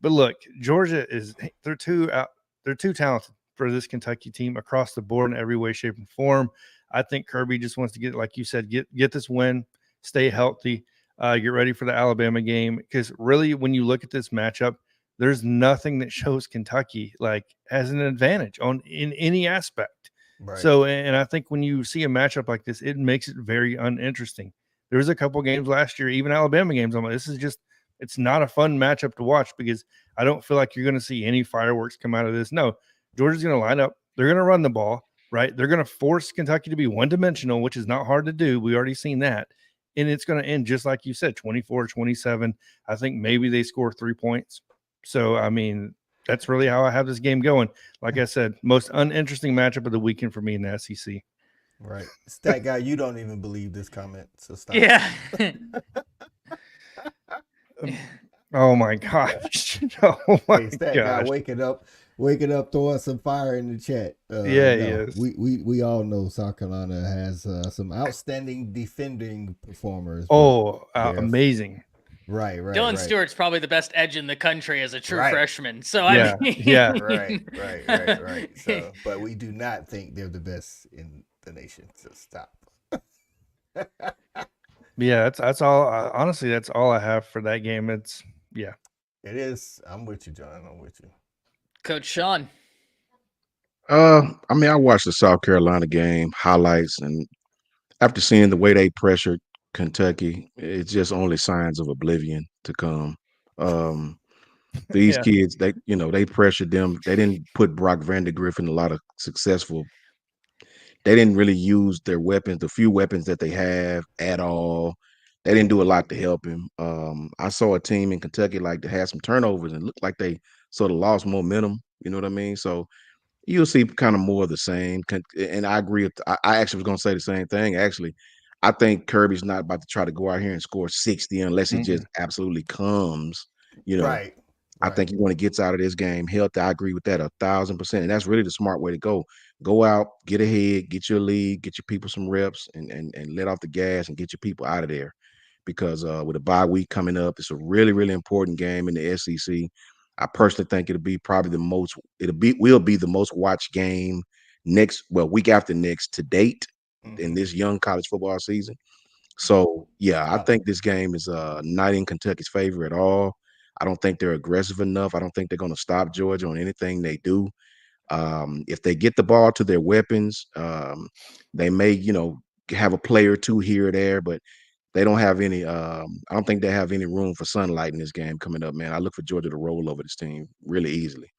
but look, Georgia they're too talented for this Kentucky team across the board in every way, shape, and form. I think Kirby just wants to get, like you said, get this win, stay healthy, get ready for the Alabama game. Because really, when you look at this matchup, there's nothing that shows Kentucky has an advantage in any aspect. Right. So, and I think when you see a matchup like this, it makes it very uninteresting. There was a couple games last year, even Alabama games. I'm like, this is just, it's not a fun matchup to watch because I don't feel like you're going to see any fireworks come out of this. No, Georgia's going to line up. They're going to run the ball, right? They're going to force Kentucky to be one-dimensional, which is not hard to do. We already seen that. And it's going to end just like you said, 24-27. I think maybe they score 3 points. So, I mean, that's really how I have this game going. Like I said, most uninteresting matchup of the weekend for me in the SEC. Right. Stat guy, you don't even believe this comment, so stop. Yeah. Oh my gosh. Oh my hey, Stat gosh. guy waking up, throwing some fire in the chat. He is. We all know South Carolina has some outstanding defending performers. Amazing. Right. Dylan Stewart's probably the best edge in the country as a true freshman. So yeah, I mean, yeah. Right. So, but we do not think they're the best in the nation. So stop. Yeah, that's all. Honestly, that's all I have for that game. It is. I'm with you, John. I'm with you, Coach Sean. I mean, I watched the South Carolina game highlights, and after seeing the way they pressured Kentucky, it's just only signs of oblivion to come. These kids, they pressured them. They didn't put Brock Vandegrift in a lot of successful. They didn't really use their weapons, the few weapons that they have at all. They didn't do a lot to help him. I saw a team in Kentucky that had some turnovers and looked like they sort of lost momentum. You know what I mean? So you'll see kind of more of the same. And I agree with, I actually was going to say the same thing. Actually, I think Kirby's not about to try to go out here and score 60 unless he just absolutely comes, Right. I think he want to get out of this game healthy. I agree with that 1,000%. And that's really the smart way to go. Go out, get ahead, get your lead, get your people some reps, and let off the gas and get your people out of there. Because with a bye week coming up, it's a really, really important game in the SEC. I personally think will be the most watched game week after next to date in this young college football season. So yeah, I think this game is not in Kentucky's favor at all. I don't think they're aggressive enough. I don't think they're going to stop Georgia on anything they do. If they get the ball to their weapons, they may, have a play or two here or there, but they don't have any. I don't think they have any room for sunlight in this game coming up, man. I look for Georgia to roll over this team really easily.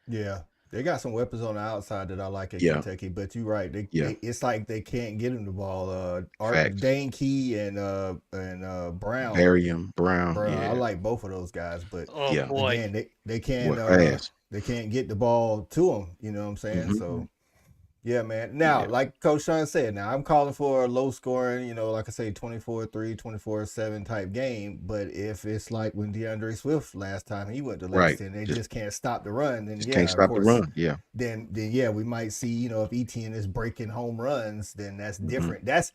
Yeah, they got some weapons on the outside that I like at Kentucky, but you're right. It's like they can't get him the ball. Dane Key and Brown. Brown. I like both of those guys, but boy, again, they can't they can't get the ball to him. You know what I'm saying? So. Yeah, man. Now, like Coach Sean said, now I'm calling for a low scoring, like I say, 24-3, 24-7 type game. But if it's like when DeAndre Swift last time he went to Lexington, they just can't stop the run. Then can't stop the run. Yeah. Then we might see, if Etienne is breaking home runs, then that's different. That's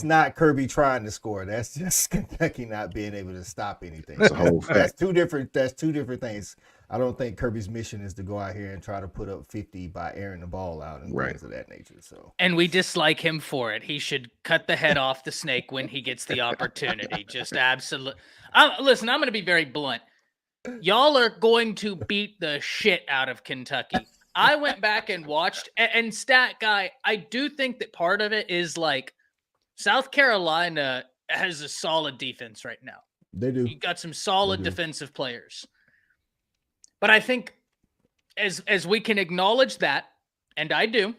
not Kirby trying to score. That's just Kentucky not being able to stop anything. That's a whole fact. That's two different things. I don't think Kirby's mission is to go out here and try to put up 50 by airing the ball out and things of that nature. So, and we dislike him for it. He should cut the head off the snake when he gets the opportunity. Just absolute. Listen, I'm going to be very blunt. Y'all are going to beat the shit out of Kentucky. I went back and watched, and stat guy, I do think that part of it is like South Carolina has a solid defense right now. they do. You got some solid defensive players. But I think as we can acknowledge that, and I do,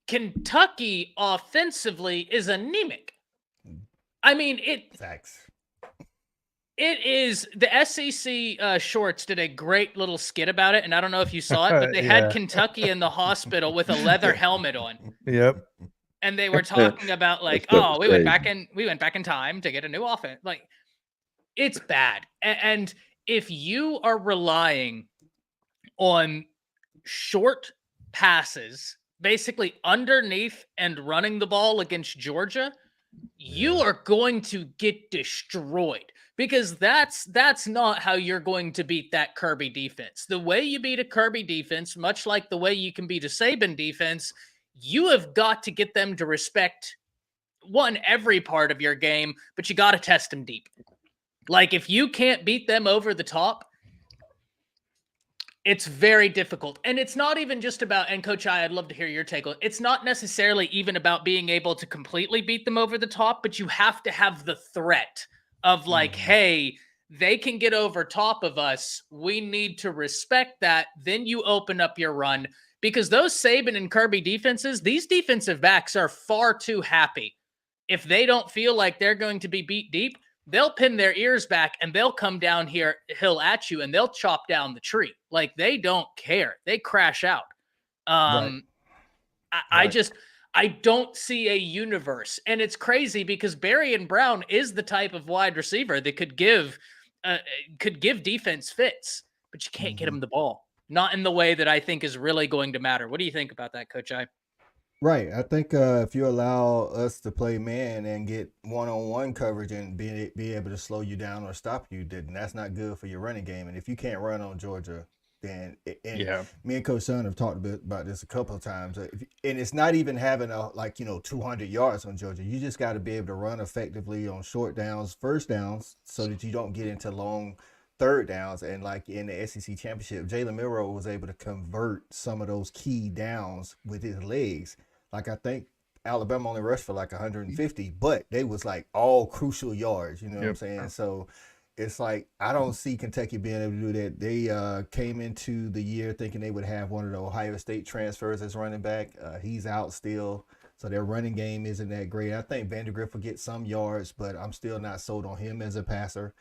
Kentucky offensively is anemic. I mean, Facts. It is the SEC shorts did a great little skit about it, and I don't know if you saw it, but they had Kentucky in the hospital with a leather helmet on. Yep. And they were talking about like, oh, we went back in time to get a new offense. Like, it's bad. And if you are relying on short passes, basically underneath and running the ball against Georgia, you are going to get destroyed, because that's not how you're going to beat that Kirby defense. The way you beat a Kirby defense, much like the way you can beat a Saban defense, you have got to get them to respect every part of your game, but you got to test them deep. Like, if you can't beat them over the top, it's very difficult. And it's not even just about, and Coach I, I'd love to hear your take on it. It's not necessarily even about being able to completely beat them over the top, but you have to have the threat of like, hey, they can get over top of us. We need to respect that. Then you open up your run, because those Saban and Kirby defenses, these defensive backs are far too happy. If they don't feel like they're going to be beat deep, they'll pin their ears back and they'll come down hill at you and they'll chop down the tree. Like, they don't care. They crash out. Right. I don't see a universe. And it's crazy because Barry Brown is the type of wide receiver that could give defense fits, but you can't get him the ball. Not in the way that I think is really going to matter. What do you think about that, Coach I? Right. I think if you allow us to play man and get one-on-one coverage and be able to slow you down or stop you, then that's not good for your running game. And if you can't run on Georgia, then me and Coach Son have talked a bit about this a couple of times. And it's not even having 200 yards on Georgia. You just got to be able to run effectively on short downs, first downs, so that you don't get into long third downs. And like in the SEC championship, Jalen Milroe was able to convert some of those key downs with his legs. Like, I think Alabama only rushed for like 150, but they was like all crucial yards, you know what I'm saying? So it's like, I don't see Kentucky being able to do that. They came into the year thinking they would have one of the Ohio State transfers as running back. He's out still, so their running game isn't that great. I think Vandergrift will get some yards, but I'm still not sold on him as a passer.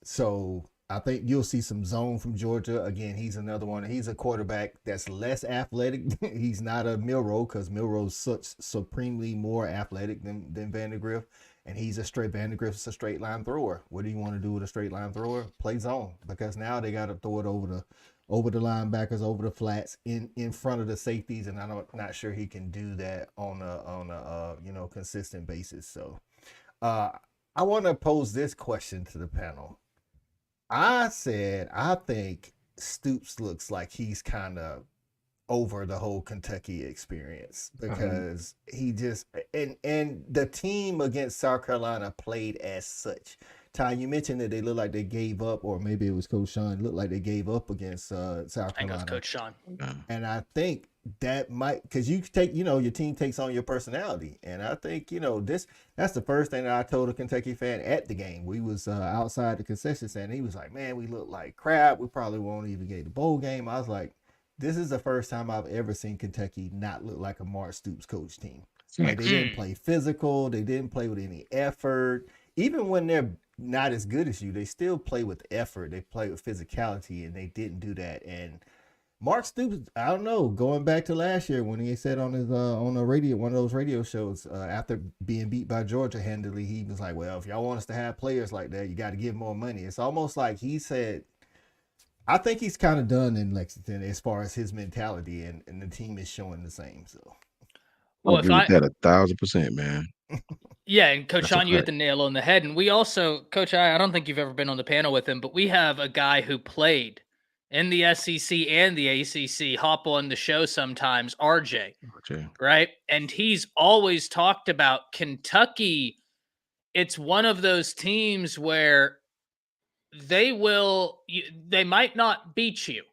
So I think you'll see some zone from Georgia. Again, he's another one. He's a quarterback that's less athletic. He's not a Milroe, because Milroe's such supremely more athletic than Vandergrift. And Vandergrift's a straight line thrower. What do you want to do with a straight line thrower? Play zone, because now they got to throw it over the linebackers, over the flats, in front of the safeties, and I'm not sure he can do that on a consistent basis. So I want to pose this question to the panel. I think Stoops looks like he's kind of over the whole Kentucky experience, because he just and the team against South Carolina played as such. Ty, you mentioned that they looked like they gave up, or maybe it was Coach Sean, looked like they gave up agast South Carolina. I think it was Coach Sean. And I think that might, because you take, your team takes on your personality. And I think, that's the first thing that I told a Kentucky fan at the game. We was outside the concession stand. He was like, man, we look like crap. We probably won't even get the bowl game. I was like, this is the first time I've ever seen Kentucky not look like a Mark Stoops coach team. Like, they didn't play physical. They didn't play with any effort. Even when they're not as good as you, they still play with effort. They play with physicality, and they didn't do that. And Mark Stoops, I don't know, going back to last year when he said on his on a radio, one of those radio shows, after being beat by Georgia handily, he was like, well, if y'all want us to have players like that, you got to give more money. It's almost like he said, I think he's kind of done in Lexington as far as his mentality, and the team is showing the same. So, I agree with that 1,000%, man. Yeah, and Coach That's a Sean, you hit fact. the nail on the head. And we also, Coach, I don't think you've ever been on the panel with him, but we have a guy who played in the SEC and the ACC hop on the show sometimes, RJ, Okay. right? And he's always talked about Kentucky. It's one of those teams where they might not beat you,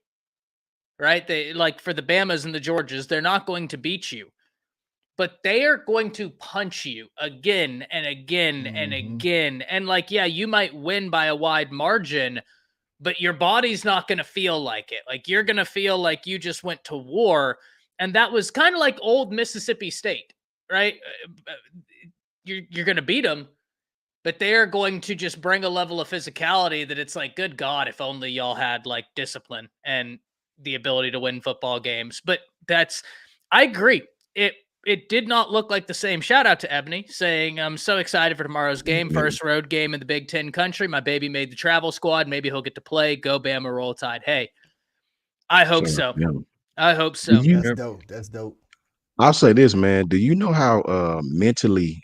right? They like for the Bamas and the Georgias, they're not going to beat you, but they are going to punch you again and again and again. And like, yeah, you might win by a wide margin, but your body's not going to feel like it. Like you're going to feel like you just went to war. And that was kind of like old Mississippi State, right? You're going to beat them, but they are going to just bring a level of physicality that it's like, good God, if only y'all had like discipline and the ability to win football games. But I agree. It did not look like the same. Shout out to Ebony saying, I'm so excited for tomorrow's game. First road game in the Big Ten country. My baby made the travel squad. Maybe he'll get to play. Go Bama, Roll Tide. Hey, I hope so. I hope so. That's dope. That's dope. I'll say this, man. Do you know how mentally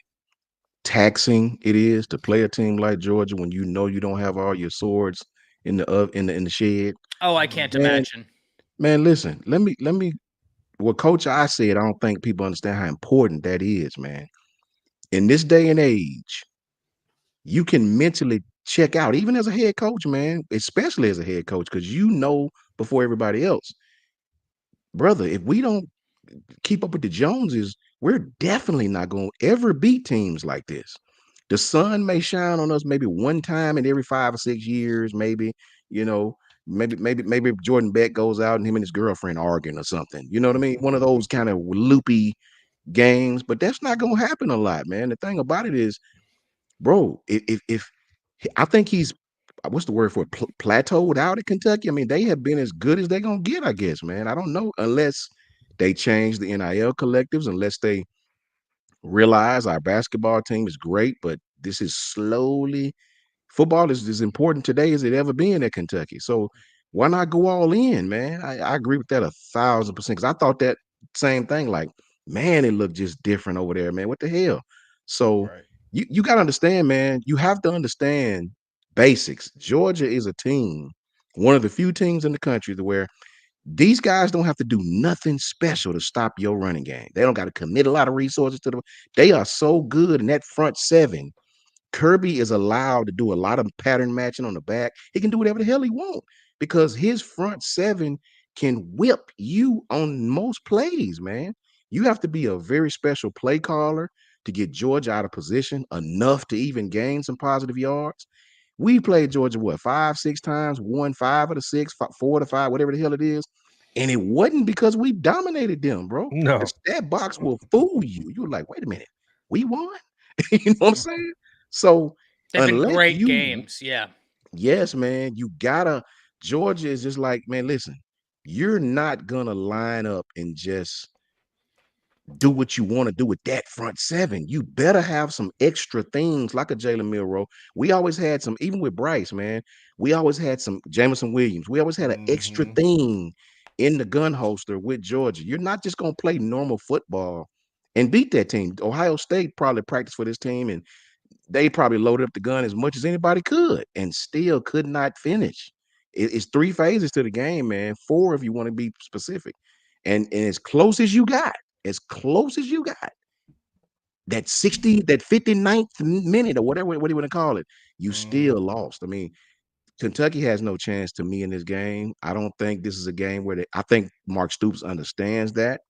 taxing it is to play a team like Georgia when you know you don't have all your swords in the shed? Oh, I can't Man, imagine. Man, listen, let me what Coach I said, I don't think people understand how important that is, man. In this day and age, you can mentally check out, even as a head coach, man, especially as a head coach, because you know before everybody else, brother, if we don't keep up with the Joneses, we're definitely not going to ever beat teams like this. The sun may shine on us maybe one time in every 5 or 6 years, maybe, you know, maybe if Jordan Beck goes out and him and his girlfriend arguing or something. You know what I mean? One of those kind of loopy games, but that's not going to happen a lot, man. The thing about it is, bro, if I think he's what's the word for it? Plateaued out at Kentucky. I mean, they have been as good as they're gonna get, I guess, man. I don't know unless they change the NIL collectives, unless they realize our basketball team is great, but this is slowly football is as important today as it ever been at Kentucky. So why not go all in, man? I agree with that 1,000% because I thought that same thing. Like, man, it looked just different over there, man. What the hell? So Right. you got to understand, man. You have to understand basics. Georgia is a team, one of the few teams in the country to where these guys don't have to do nothing special to stop your running game. They don't got to commit a lot of resources to them. They are so good in that front seven. Kirby is allowed to do a lot of pattern matching on the back. He can do whatever the hell he wants because his front seven can whip you on most plays, man. You have to be a very special play caller to get Georgia out of position enough to even gain some positive yards. We played Georgia what 5, 6 times, won 5 of the 6, 4 to 5, whatever the hell it is. And it wasn't because we dominated them, bro. The No. stat box will fool you. You're like, wait a minute, we won. You know what I'm saying? So They've been unless great you, games. Yeah. yes, man, you gotta. Georgia is just like, man, listen, you're not gonna line up and just do what you want to do with that front seven. You better have some extra things like a Jalen Milroe. We always had some, even with Bryce, man. We always had some Jameson Williams. We always had an extra thing in the gun holster with Georgia. You're not just gonna play normal football and beat that team. Ohio State probably practiced for this team, and they probably loaded up the gun as much as anybody could, and still could not finish. It's 3 phases to the game, man. 4 if you want to be specific, and as close as you got as close as you got. That 60, that 59th minute or whatever, what do you want to call it? You still lost. I mean, Kentucky has no chance to me in this game. I don't think this is a game where I think Mark Stoops understands that.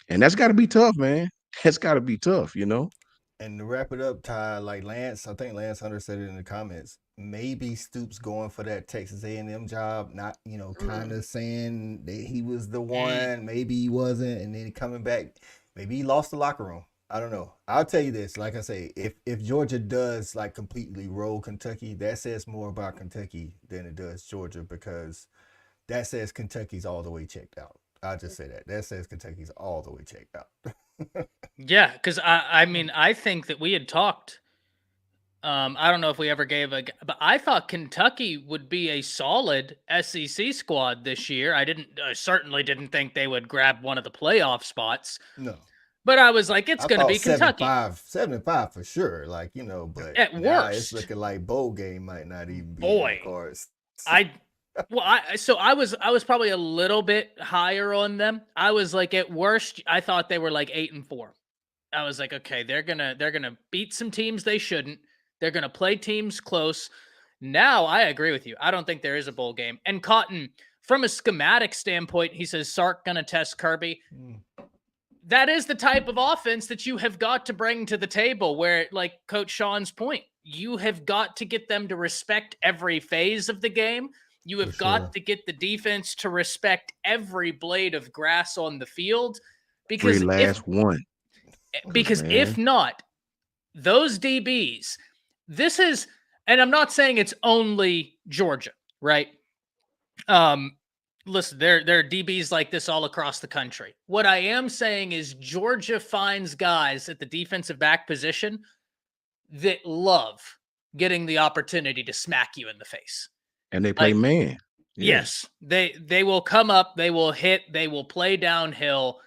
And that's got to be tough, man. That's got to be tough, you know? And to wrap it up, Ty, like Lance, I think Lance Hunter said it in the comments. Maybe Stoops going for that Texas A&M job, not kind of saying that he was the one. Maybe he wasn't, and then coming back, maybe he lost the locker room. I don't know. I'll tell you this, like I say, if Georgia does like completely roll Kentucky, that says more about Kentucky than it does Georgia because that says Kentucky's all the way checked out. I'll just say that. That says Kentucky's all the way checked out. Yeah, because I mean, I think that we had talked. I don't know if we ever but I thought Kentucky would be a solid SEC squad this year. I certainly didn't think they would grab one of the playoff spots. No. But I was like, it's I going to thought be Kentucky 7-5 for sure. Like, but at now it's worst. looking like bowl game might not even be in the Boy, cards. I was probably a little bit higher on them. I was like, at worst, I thought they were like 8-4. I was like, okay, they're gonna beat some teams they shouldn't. They're gonna play teams close. Now I agree with you. I don't think there is a bowl game. And Cotton, from a schematic standpoint, he says Sark gonna test Kirby. That is the type of offense that you have got to bring to the table where, like Coach Sean's point, you have got to get them to respect every phase of the game. You have got to get the defense to respect every blade of grass on the field. Every last one. Because if not, those DBs, this is, and I'm not saying it's only Georgia, right? Listen, there are DBs like this all across the country. What I am saying is Georgia finds guys at the defensive back position that love getting the opportunity to smack you in the face. And they play man. Yes, they will come up, they will hit, they will play downhill.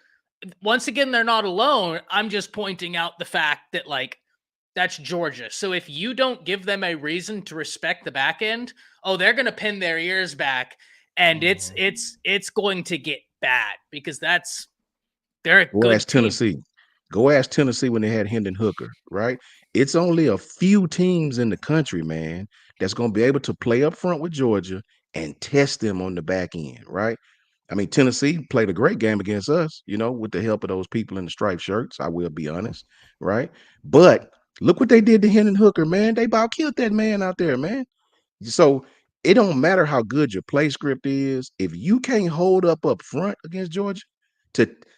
Once again, they're not alone. I'm just pointing out the fact that, like, that's Georgia. So if you don't give them a reason to respect the back end, they're going to pin their ears back, and it's going to get bad because they're a good team. Tennessee. Go ask Tennessee when they had Hendon Hooker, right? It's only a few teams in the country, man, that's going to be able to play up front with Georgia and test them on the back end, right? I mean, Tennessee played a great game against us, with the help of those people in the striped shirts. I will be honest, right? But look what they did to Hendon Hooker, man. They about killed that man out there, man. So it don't matter how good your play script is. If you can't hold up front against Georgia,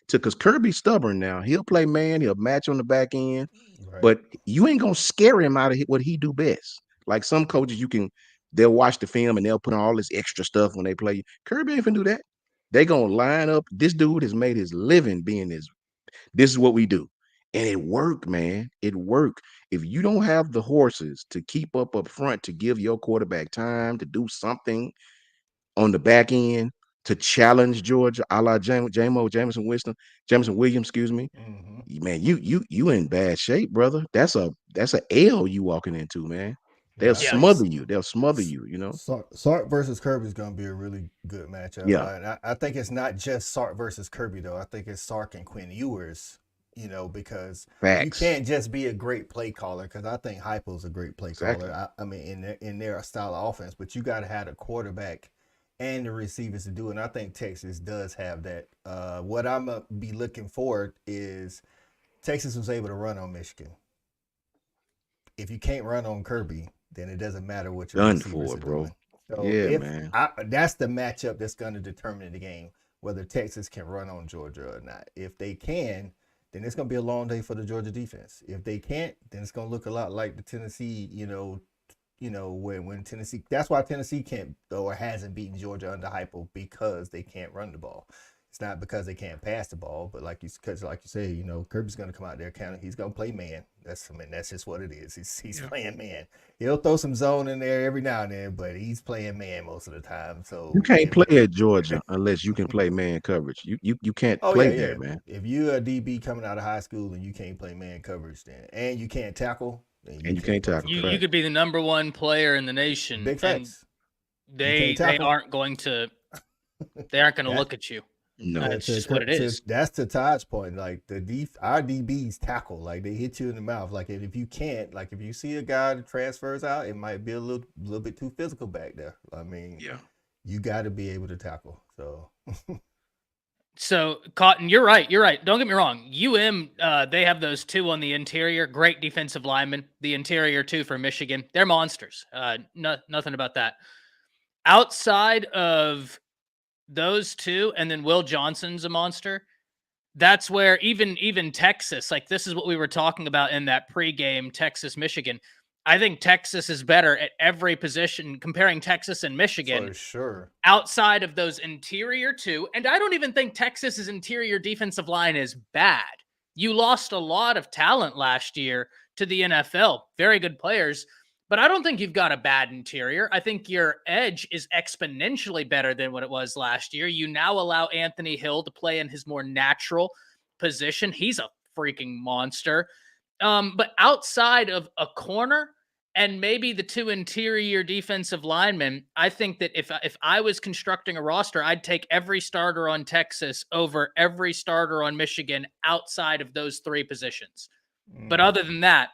because Kirby's stubborn now. He'll play man. He'll match on the back end. Right. But you ain't going to scare him out of what he do best. Like some coaches, they'll watch the film and they'll put on all this extra stuff when they play you. Kirby ain't finna do that. They going to line up. This dude has made his living being this is what we do. And it worked, man. It worked. If you don't have the horses to keep up front, to give your quarterback time to do something on the back end, to challenge Georgia, a la Jameson Williams, excuse me. Man, you in bad shape, brother. That's a L you walking into, man. They'll smother you. They'll smother you, Sark versus Kirby is going to be a really good matchup. Yeah. And I think it's not just Sark versus Kirby, though. I think it's Sark and Quinn Ewers, because you can't just be a great play caller, because I think Heupel's a great play caller. I mean, in their style of offense, but you got to have a quarterback and the receivers to do it. And I think Texas does have that. What I'm going to be looking for is Texas was able to run on Michigan. If you can't run on Kirby, then it doesn't matter what your receivers are doing. So man. That's the matchup that's going to determine the game, whether Texas can run on Georgia or not. If they can, then it's going to be a long day for the Georgia defense. If they can't, then it's going to look a lot like the Tennessee, when Tennessee, that's why Tennessee can't or hasn't beaten Georgia under Heupel, because they can't run the ball. It's not because they can't pass the ball, but like you say, Kirby's going to come out there counting. He's going to play man. That's just what it is. He's playing man. He'll throw some zone in there every now and then, but he's playing man most of the time. So you can't play at Georgia unless you can play man coverage. You can't play there, man. If you're a DB coming out of high school and you can't play man coverage, then and you can't tackle, then you can't tackle. You could be the number one player in the nation. Big facts. They aren't going to look at you. No, that's just what it is. That's to Todd's point. Like our DBs tackle, like they hit you in the mouth. Like if you can't, like if you see a guy that transfers out, it might be a little bit too physical back there. I mean, you got to be able to tackle. So Cotton, you're right. Don't get me wrong. They have those two on the interior, great defensive linemen. The interior two for Michigan, they're monsters. Nothing about that. Outside of those two, and then Will Johnson's a monster. That's where even Texas, like this is what we were talking about in that pregame Texas-Michigan. I think Texas is better at every position, comparing Texas and Michigan. For sure. Outside of those interior two, and I don't even think Texas's interior defensive line is bad. You lost a lot of talent last year to the NFL. Very good players. But I don't think you've got a bad interior. I think your edge is exponentially better than what it was last year. You now allow Anthony Hill to play in his more natural position. He's a freaking monster. But outside of a corner and maybe the two interior defensive linemen, I think that if I was constructing a roster, I'd take every starter on Texas over every starter on Michigan outside of those three positions. But other than that,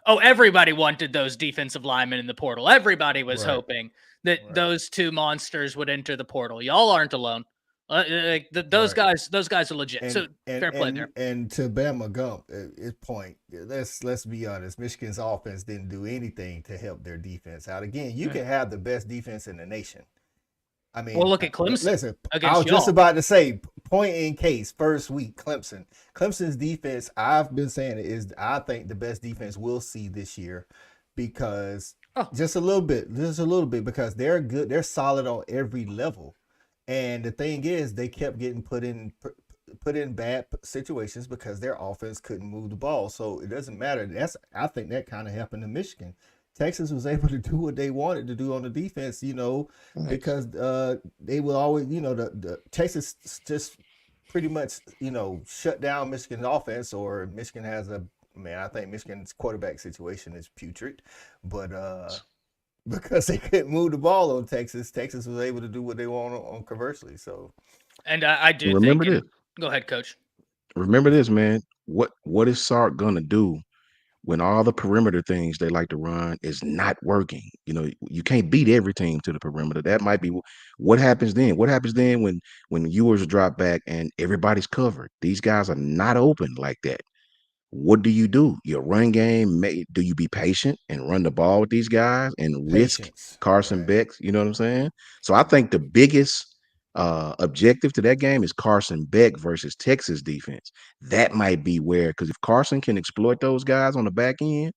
everybody wanted those defensive linemen in the portal. Everybody was hoping that those two monsters would enter the portal. Y'all aren't alone. Those guys are legit. So fair play there. And to Bama Gump, his point, let's be honest. Michigan's offense didn't do anything to help their defense out. Again, you can have the best defense in the nation. I mean, well, look at Clemson. Listen, I was just about to say, point in case, first week, Clemson. Clemson's defense, I've been saying it, is I think the best defense we'll see this year because just a little bit, because they're good, they're solid on every level. And the thing is, they kept getting put in bad situations because their offense couldn't move the ball. So it doesn't matter. I think that kind of happened to Michigan. Texas was able to do what they wanted to do on the defense, because they will always, the Texas just pretty much, shut down Michigan's offense, or Michigan has I think Michigan's quarterback situation is putrid, but because they couldn't move the ball on Texas was able to do what they want on conversely. So, and I do remember this. Go ahead, Coach. Remember this, man. What is Sark gonna do when all the perimeter things they like to run is not working? You can't beat every team to the perimeter. That might be what happens then. What happens then when yours drop back and everybody's covered? These guys are not open like that. What do? Your run game, do you be patient and run the ball with these guys and risk Carson Beck's? You know what I'm saying? So I think the biggest objective to that game is Carson Beck versus Texas defense. That might be where, because if Carson can exploit those guys on the back end,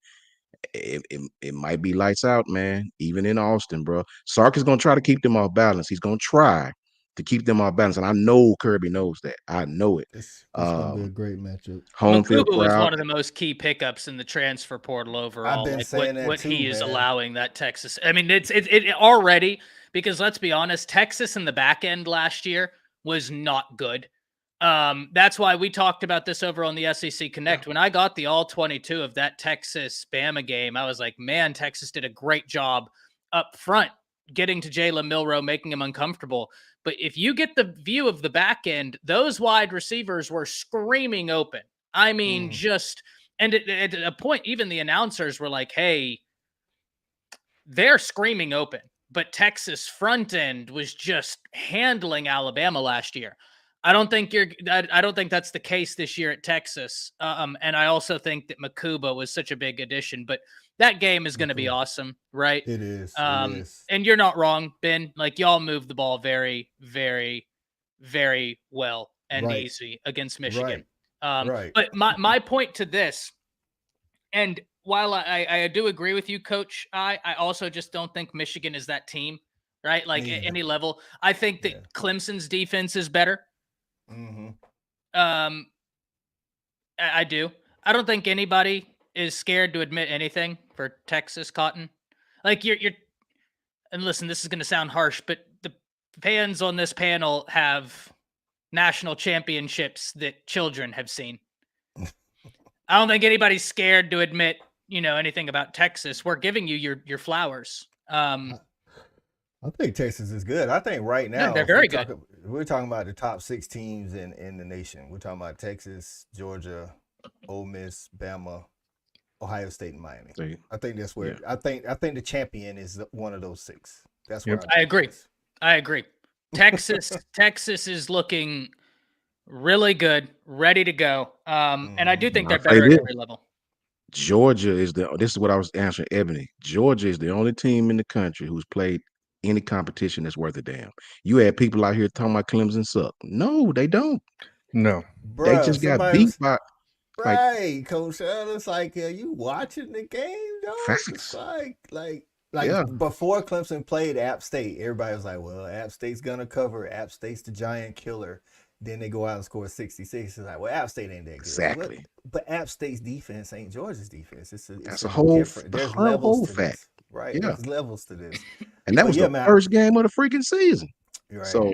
it might be lights out, man. Even in Austin, bro. Sark is going to try to keep them off balance. He's going to try to keep them off balance, and I know Kirby knows that. I know it. It's going to be a great matchup. Home field crowd was one of the most key pickups in the transfer portal overall. I've been saying that what too, he is man. allowing that Texas. I mean, it already, because let's be honest, Texas in the back end last year was not good. That's why we talked about this over on the SEC Connect. When I got the all 22 of that Texas Bama game, I was like, man, Texas did a great job up front, getting to Jalen Milroe, making him uncomfortable. But if you get the view of the back end, those wide receivers were screaming open. I mean, and at a point, even the announcers were like, hey, they're screaming open. But Texas front end was just handling Alabama last year. I don't think that's the case this year at Texas. And I also think that Makuba was such a big addition, but that game is going to be awesome, right? It is. And you're not wrong, Ben. Like, y'all move the ball very, very, very well and easy against Michigan. But my point to this, and while I do agree with you, Coach, I also just don't think Michigan is that team, right? Like at any level. I think that Clemson's defense is better. Mm-hmm. I do. I don't think anybody is scared to admit anything for Texas, Cotton. Like you're and listen, this is going to sound harsh, but the fans on this panel have national championships that children have seen. I don't think anybody's scared to admit, anything about Texas. We're giving you your flowers. I think Texas is good. I think right now they're very good. We're talking about the top 6 teams in the nation. We're talking about Texas, Georgia, Ole Miss, Bama, Ohio State, and Miami. I think that's where I think the champion is one of those 6. That's where I agree. I agree. Texas is looking really good, ready to go. And I do think they're better at every level. Georgia is this is what I was answering Ebony. Georgia is the only team in the country who's played any competition that's worth a damn. You had people out here talking about Clemson suck. No, they don't. No. Bruh, they just got beat by Coach. It's like, are you watching the game, dog? Facts. It's like before Clemson played App State, everybody was like, well, App State's gonna cover. App State's the giant killer. Then they go out and score 66. It's like, well, App State ain't that good. Exactly. But App State's defense ain't Georgia's defense. It's a whole different. There's levels to fact. This, right? Yeah. There's levels to this. And that was the first game of the freaking season. Right. So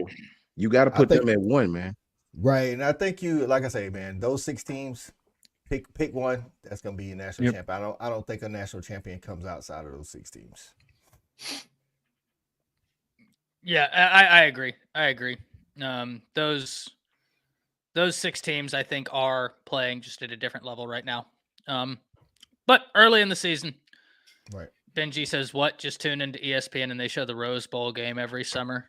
you got to put them at 1, man. Right, and I think you, like I say, man, those 6 teams, pick one that's gonna be your national champion. I don't think a national champion comes outside of those 6 teams. Yeah, I agree. I agree. Those 6 teams I think are playing just at a different level right now. But early in the season, right? Benji says, "What? Just tune into ESPN and they show the Rose Bowl game every summer."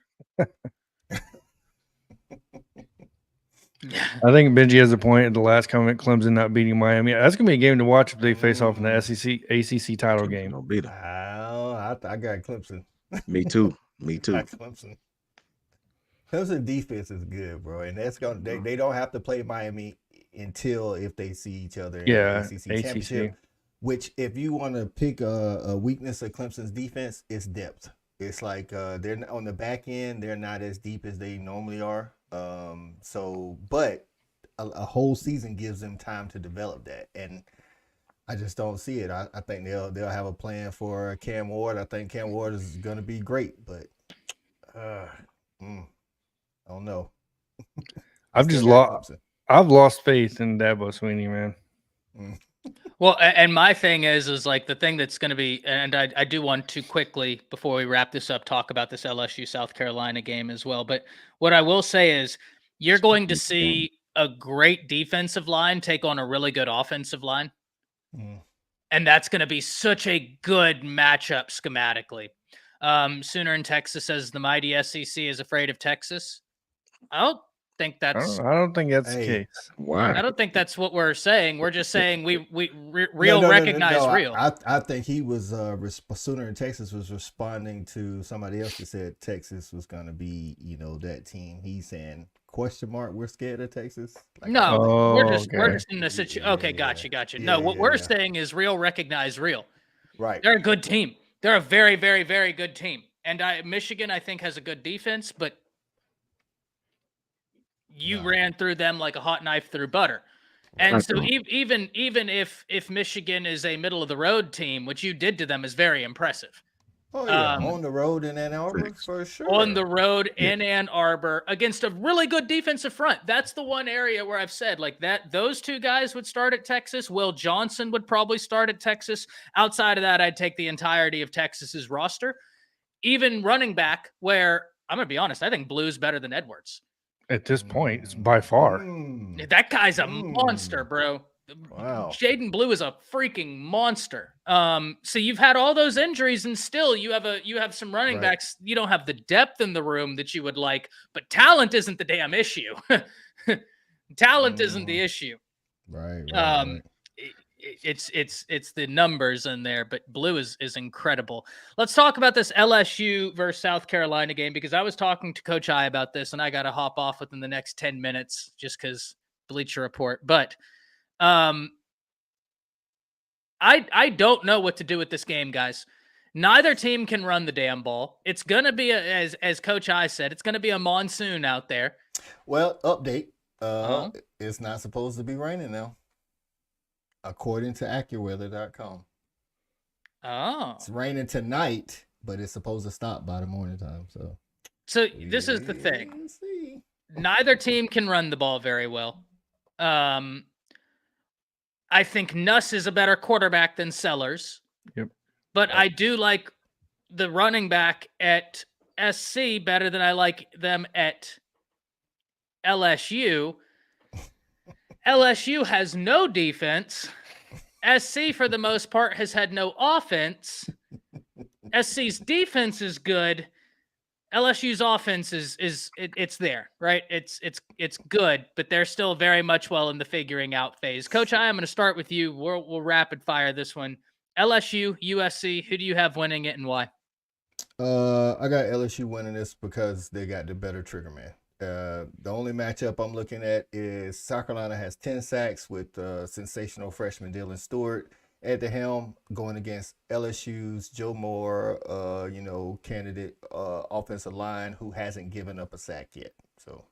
I think Benji has a point at the last comment. Clemson not beating Miami. That's gonna be a game to watch if they face off in the SEC ACC title game. Don't beat them. I got Clemson. Me too. Me I too. got Clemson. Clemson defense is good, bro, and that's gonna they don't have to play Miami until if they see each other in the ACC championship. Which, if you want to pick a weakness of Clemson's defense, it's depth. It's like they're on the back end, they're not as deep as they normally are. But a whole season gives them time to develop that, and I just don't see it. I think they'll have a plan for Cam Ward. I think Cam Ward is going to be great, but I don't know. I've lost faith in Dabo Swinney, man. Well, and my thing is like the thing that's going to be, and I do want to quickly, before we wrap this up, talk about this LSU South Carolina game as well. But what I will say is you're going to see a great defensive line take on a really good offensive line. And that's going to be such a good matchup schematically. Sooner in Texas says the mighty SEC is afraid of Texas. I don't think that's the case. Why? I don't think that's what we're saying. We're just saying we recognize real. I think he was Sooner in Texas was responding to somebody else that said Texas was going to be, that team. He's saying question mark, we're scared of Texas. Like, no, we're just in the situation. Okay, gotcha. No, what we're saying is real recognize real. Right. They're a good team. They're a very, very, very good team. And Michigan, I think, has a good defense, but you ran through them like a hot knife through butter. And so even if Michigan is a middle of the road team, what you did to them is very impressive. Oh yeah, on the road in Ann Arbor for sure. On the road in Ann Arbor against a really good defensive front. That's the one area where I've said like that. Those 2 guys would start at Texas. Will Johnson would probably start at Texas. Outside of that, I'd take the entirety of Texas's roster. Even running back, where I'm gonna be honest, I think Blue's better than Edwards. At this point, it's by far. That guy's a monster, bro. Wow. Jaden Blue is a freaking monster. So you've had all those injuries, and still you have some running backs. You don't have the depth in the room that you would like, but talent isn't the damn issue. Talent isn't the issue. Right. It's the numbers in there, but Blue is incredible. Let's talk about this LSU versus South Carolina game, because I was talking to Coach I about this, and I got to hop off within the next 10 minutes just because Bleacher Report. But I don't know what to do with this game, guys. Neither team can run the damn ball. It's gonna be as Coach I said, it's gonna be a monsoon out there. Well, update. It's not supposed to be raining now, according to AccuWeather.com. Oh, it's raining tonight, but it's supposed to stop by the morning time. So this is the thing. Neither team can run the ball very well. I think Nuss is a better quarterback than Sellers. Yep. But I do like the running back at SC better than I like them at LSU. LSU has no defense. SC, for the most part, has had no offense. SC's defense is good. LSU's offense it's there, right? It's good, but they're still very much well in the figuring out phase. Coach I, I'm going to start with you. We'll rapid fire this one. LSU, USC, who do you have winning it and why? I got LSU winning this because they got the better trigger man. The only matchup I'm looking at is South Carolina has 10 sacks with sensational freshman Dylan Stewart at the helm, going against LSU's Joe Moore, candidate offensive line who hasn't given up a sack yet. So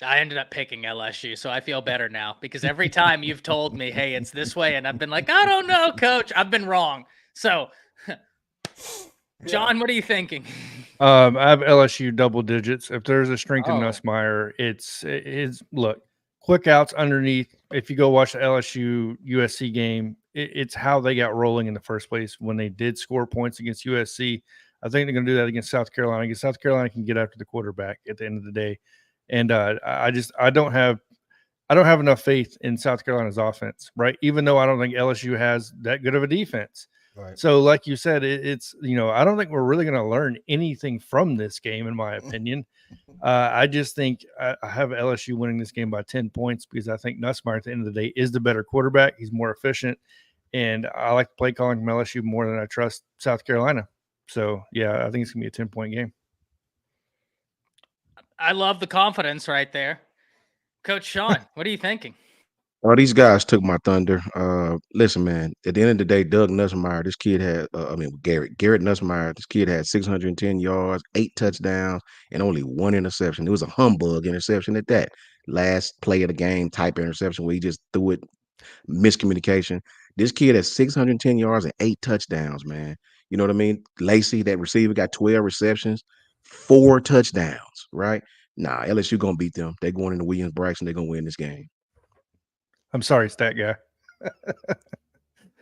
I ended up picking LSU, so I feel better now because every time you've told me, hey, it's this way, and I've been like, I don't know, Coach. I've been wrong. So, John, what are you thinking? I have LSU double digits. If there's a strength in Oh. Nussmeier, it's look, quick outs underneath. If you go watch the LSU USC game, it's how they got rolling in the first place when they did score points against USC. I think they're going to do that against South Carolina. Because South Carolina can get after the quarterback at the end of the day, and I don't have enough faith in South Carolina's offense, right? Even though I don't think LSU has that good of a defense. Right. So, like you said, it's I don't think we're really going to learn anything from this game, in my opinion. I just think I have LSU winning this game by 10 points because I think Nussmeier at the end of the day is the better quarterback. He's more efficient, and I like the play calling from LSU more than I trust South Carolina. So, yeah, I think it's going to be a 10-point game. I love the confidence right there. Coach Sean, what are you thinking? Well, these guys took my thunder. Listen, man. At the end of the day, Doug Nussmeier, this kid had, Garrett Nussmeier, this kid had 610 yards, 8 touchdowns, and only 1 interception. It was a humbug interception at that. Last play of the game type interception where he just threw it, miscommunication. This kid has 610 yards and 8 touchdowns, man. You know what I mean? Lacey, that receiver, got 12 receptions, 4 touchdowns, right? Nah, LSU gonna beat them. They're going into Williams-Brighton. They're gonna win this game. I'm sorry, stat guy.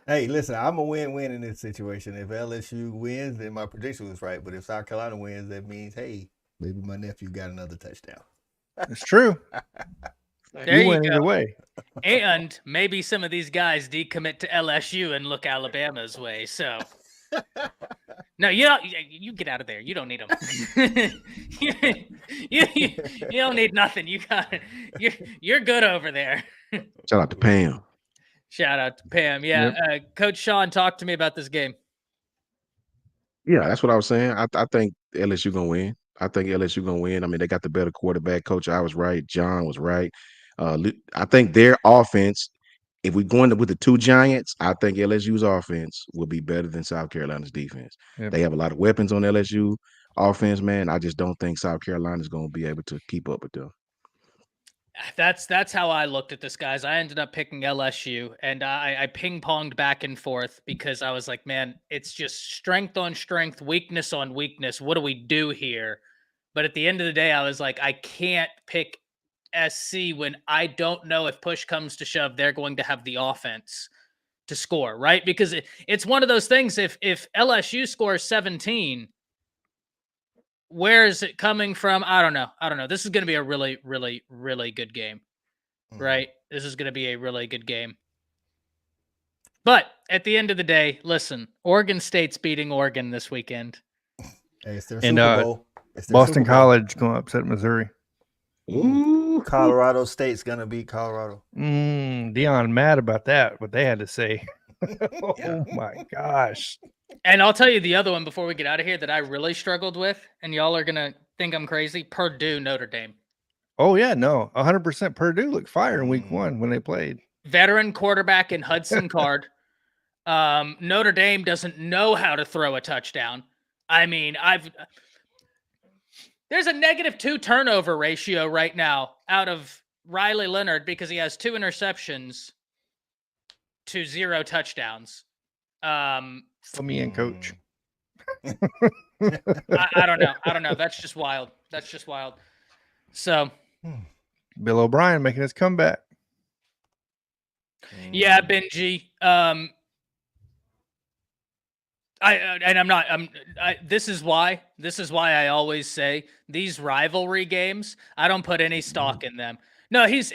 Hey, listen, I'm a win-win in this situation. If LSU wins, then my prediction was right. But if South Carolina wins, that means, hey, maybe my nephew got another touchdown. It's true. There you win go. either way. And maybe some of these guys decommit to LSU and look Alabama's way. So, no, you get out of there. You don't need them. you don't need nothing. You're good over there. Shout out to Pam. Shout out to Pam. Yeah, Coach Sean, talk to me about this game. Yeah, that's what I was saying. I think LSU gonna win. I think LSU gonna win. I mean, they got the better quarterback. Coach, I was right. John was right. I think their offense, if we're going with the two giants, I think LSU's offense will be better than South Carolina's defense. Yep. They have a lot of weapons on LSU offense, man. I just don't think South Carolina's gonna be able to keep up with them. That's how I looked at this, guys. I ended up picking LSU, and I ping-ponged back and forth because I was like, man, it's just strength on strength, weakness on weakness. What do we do here? But at the end of the day, I was like, I can't pick SC when I don't know if push comes to shove, they're going to have the offense to score, right? Because it's one of those things, if LSU scores 17, where is it coming from? I don't know. This is going to be a really, really, really good game, right? This is going to be a really good game. But at the end of the day, listen, Oregon State's beating Oregon this weekend. Hey, it's their Super Bowl. It's their Boston Super Bowl. College going to upset Missouri. Ooh, Colorado State's going to beat Colorado. Dion mad about that, what they had to say. Oh, my gosh. And I'll tell you the other one before we get out of here that I really struggled with, and y'all are going to think I'm crazy. Purdue, Notre Dame. Oh, yeah, no. 100% Purdue looked fire in week 1 when they played. Veteran quarterback in Hudson Card. Notre Dame doesn't know how to throw a touchdown. I mean, there's a -2 turnover ratio right now out of Riley Leonard because he has 2 interceptions to 0 touchdowns. Put me in, coach. I don't know. That's just wild. So, Bill O'Brien making his comeback. yeah, Benji. This is why I always say these rivalry games, I don't put any stock in them. No, he's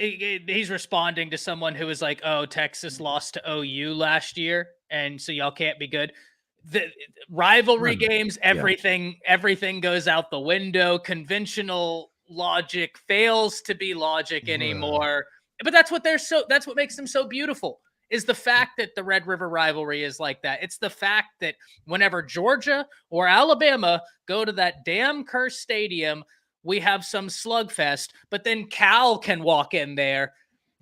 responding to someone who was like, "Oh, Texas lost to OU last year, and so y'all can't be good." The rivalry games, everything goes out the window. Conventional logic fails to be logic anymore. But that's what makes them so beautiful. Is the fact that the Red River rivalry is like that. It's the fact that whenever Georgia or Alabama go to that damn cursed stadium, we have some slugfest, but then Cal can walk in there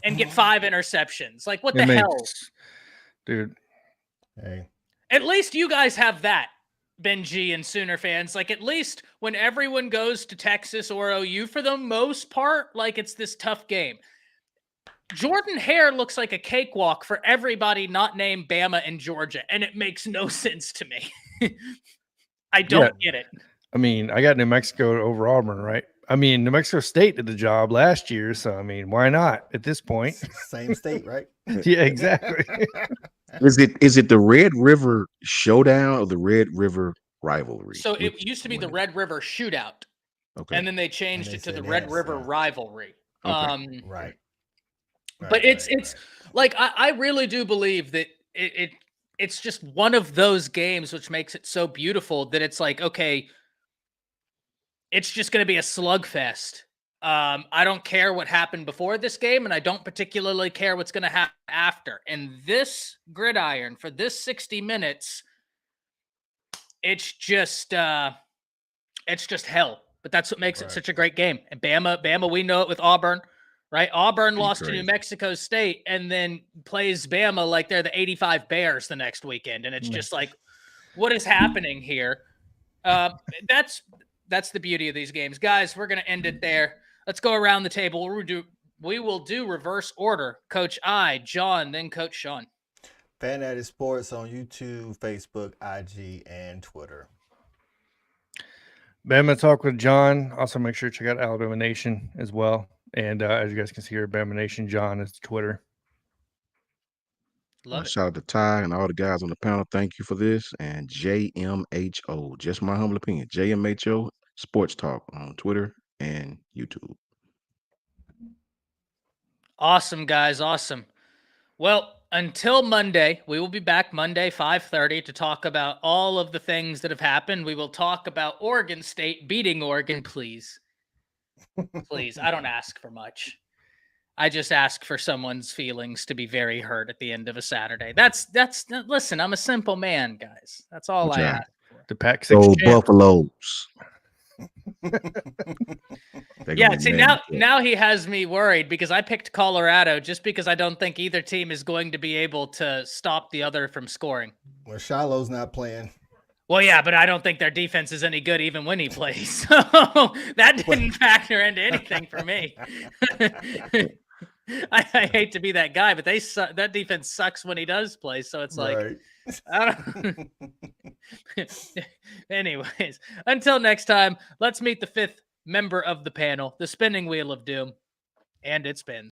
and get 5 interceptions. Like, what the hell? Dude. Hey. At least you guys have that, Benji and Sooner fans. Like, at least when everyone goes to Texas or OU, for the most part, like, it's this tough game. Jordan Hare looks like a cakewalk for everybody not named Bama and Georgia, and it makes no sense to me. I don't get it. I mean, I got New Mexico over Auburn, right? I mean, New Mexico State did the job last year, so I mean, why not at this point? Same state, right? Yeah, exactly. Is it the Red River Showdown or the Red River Rivalry? So it Which used to be the one is Red River Shootout, it? Okay. and then they changed they it to the said Red that River sounds Rivalry. Okay. right. But it's like I really do believe that it's just one of those games which makes it so beautiful that it's like, okay, it's just going to be a slugfest. I don't care what happened before this game, and I don't particularly care what's going to happen after. And this gridiron for this 60 minutes, it's just hell. But that's what makes it such a great game. And Bama, we know it with Auburn, right? Auburn lost to New Mexico State and then plays Bama like they're the 85 Bears the next weekend. And it's just like, what is happening here? That's the beauty of these games. Guys, we're going to end it there. Let's go around the table. We will do reverse order. Coach I, John, then Coach Sean. Fanatic Sports on YouTube, Facebook, IG, and Twitter. Bama Talk with John. Also, make sure to check out Alabama Nation as well. And as you guys can see here, Bama Nation John is Twitter. Shout out to Ty and all the guys on the panel. Thank you for this. And JMHO, just my humble opinion, JMHO Sports Talk on Twitter and YouTube. Awesome, guys. Awesome. Well, until Monday, we will be back Monday, 5:30 to talk about all of the things that have happened. We will talk about Oregon State beating Oregon, please. Please, I don't ask for much. I just ask for someone's feelings to be very hurt at the end of a Saturday. That's listen, I'm a simple man, guys. That's all I ask for. The Pac-6 champ. Buffaloes. Yeah, see, now he has me worried because I picked Colorado just because I don't think either team is going to be able to stop the other from scoring. Well, Shiloh's not playing. Well, yeah, but I don't think their defense is any good even when he plays. So that didn't factor into anything for me. I hate to be that guy, but that defense sucks when he does play. So it's like, I don't. Anyways, until next time, let's meet the fifth member of the panel, the spinning wheel of doom, and it spins.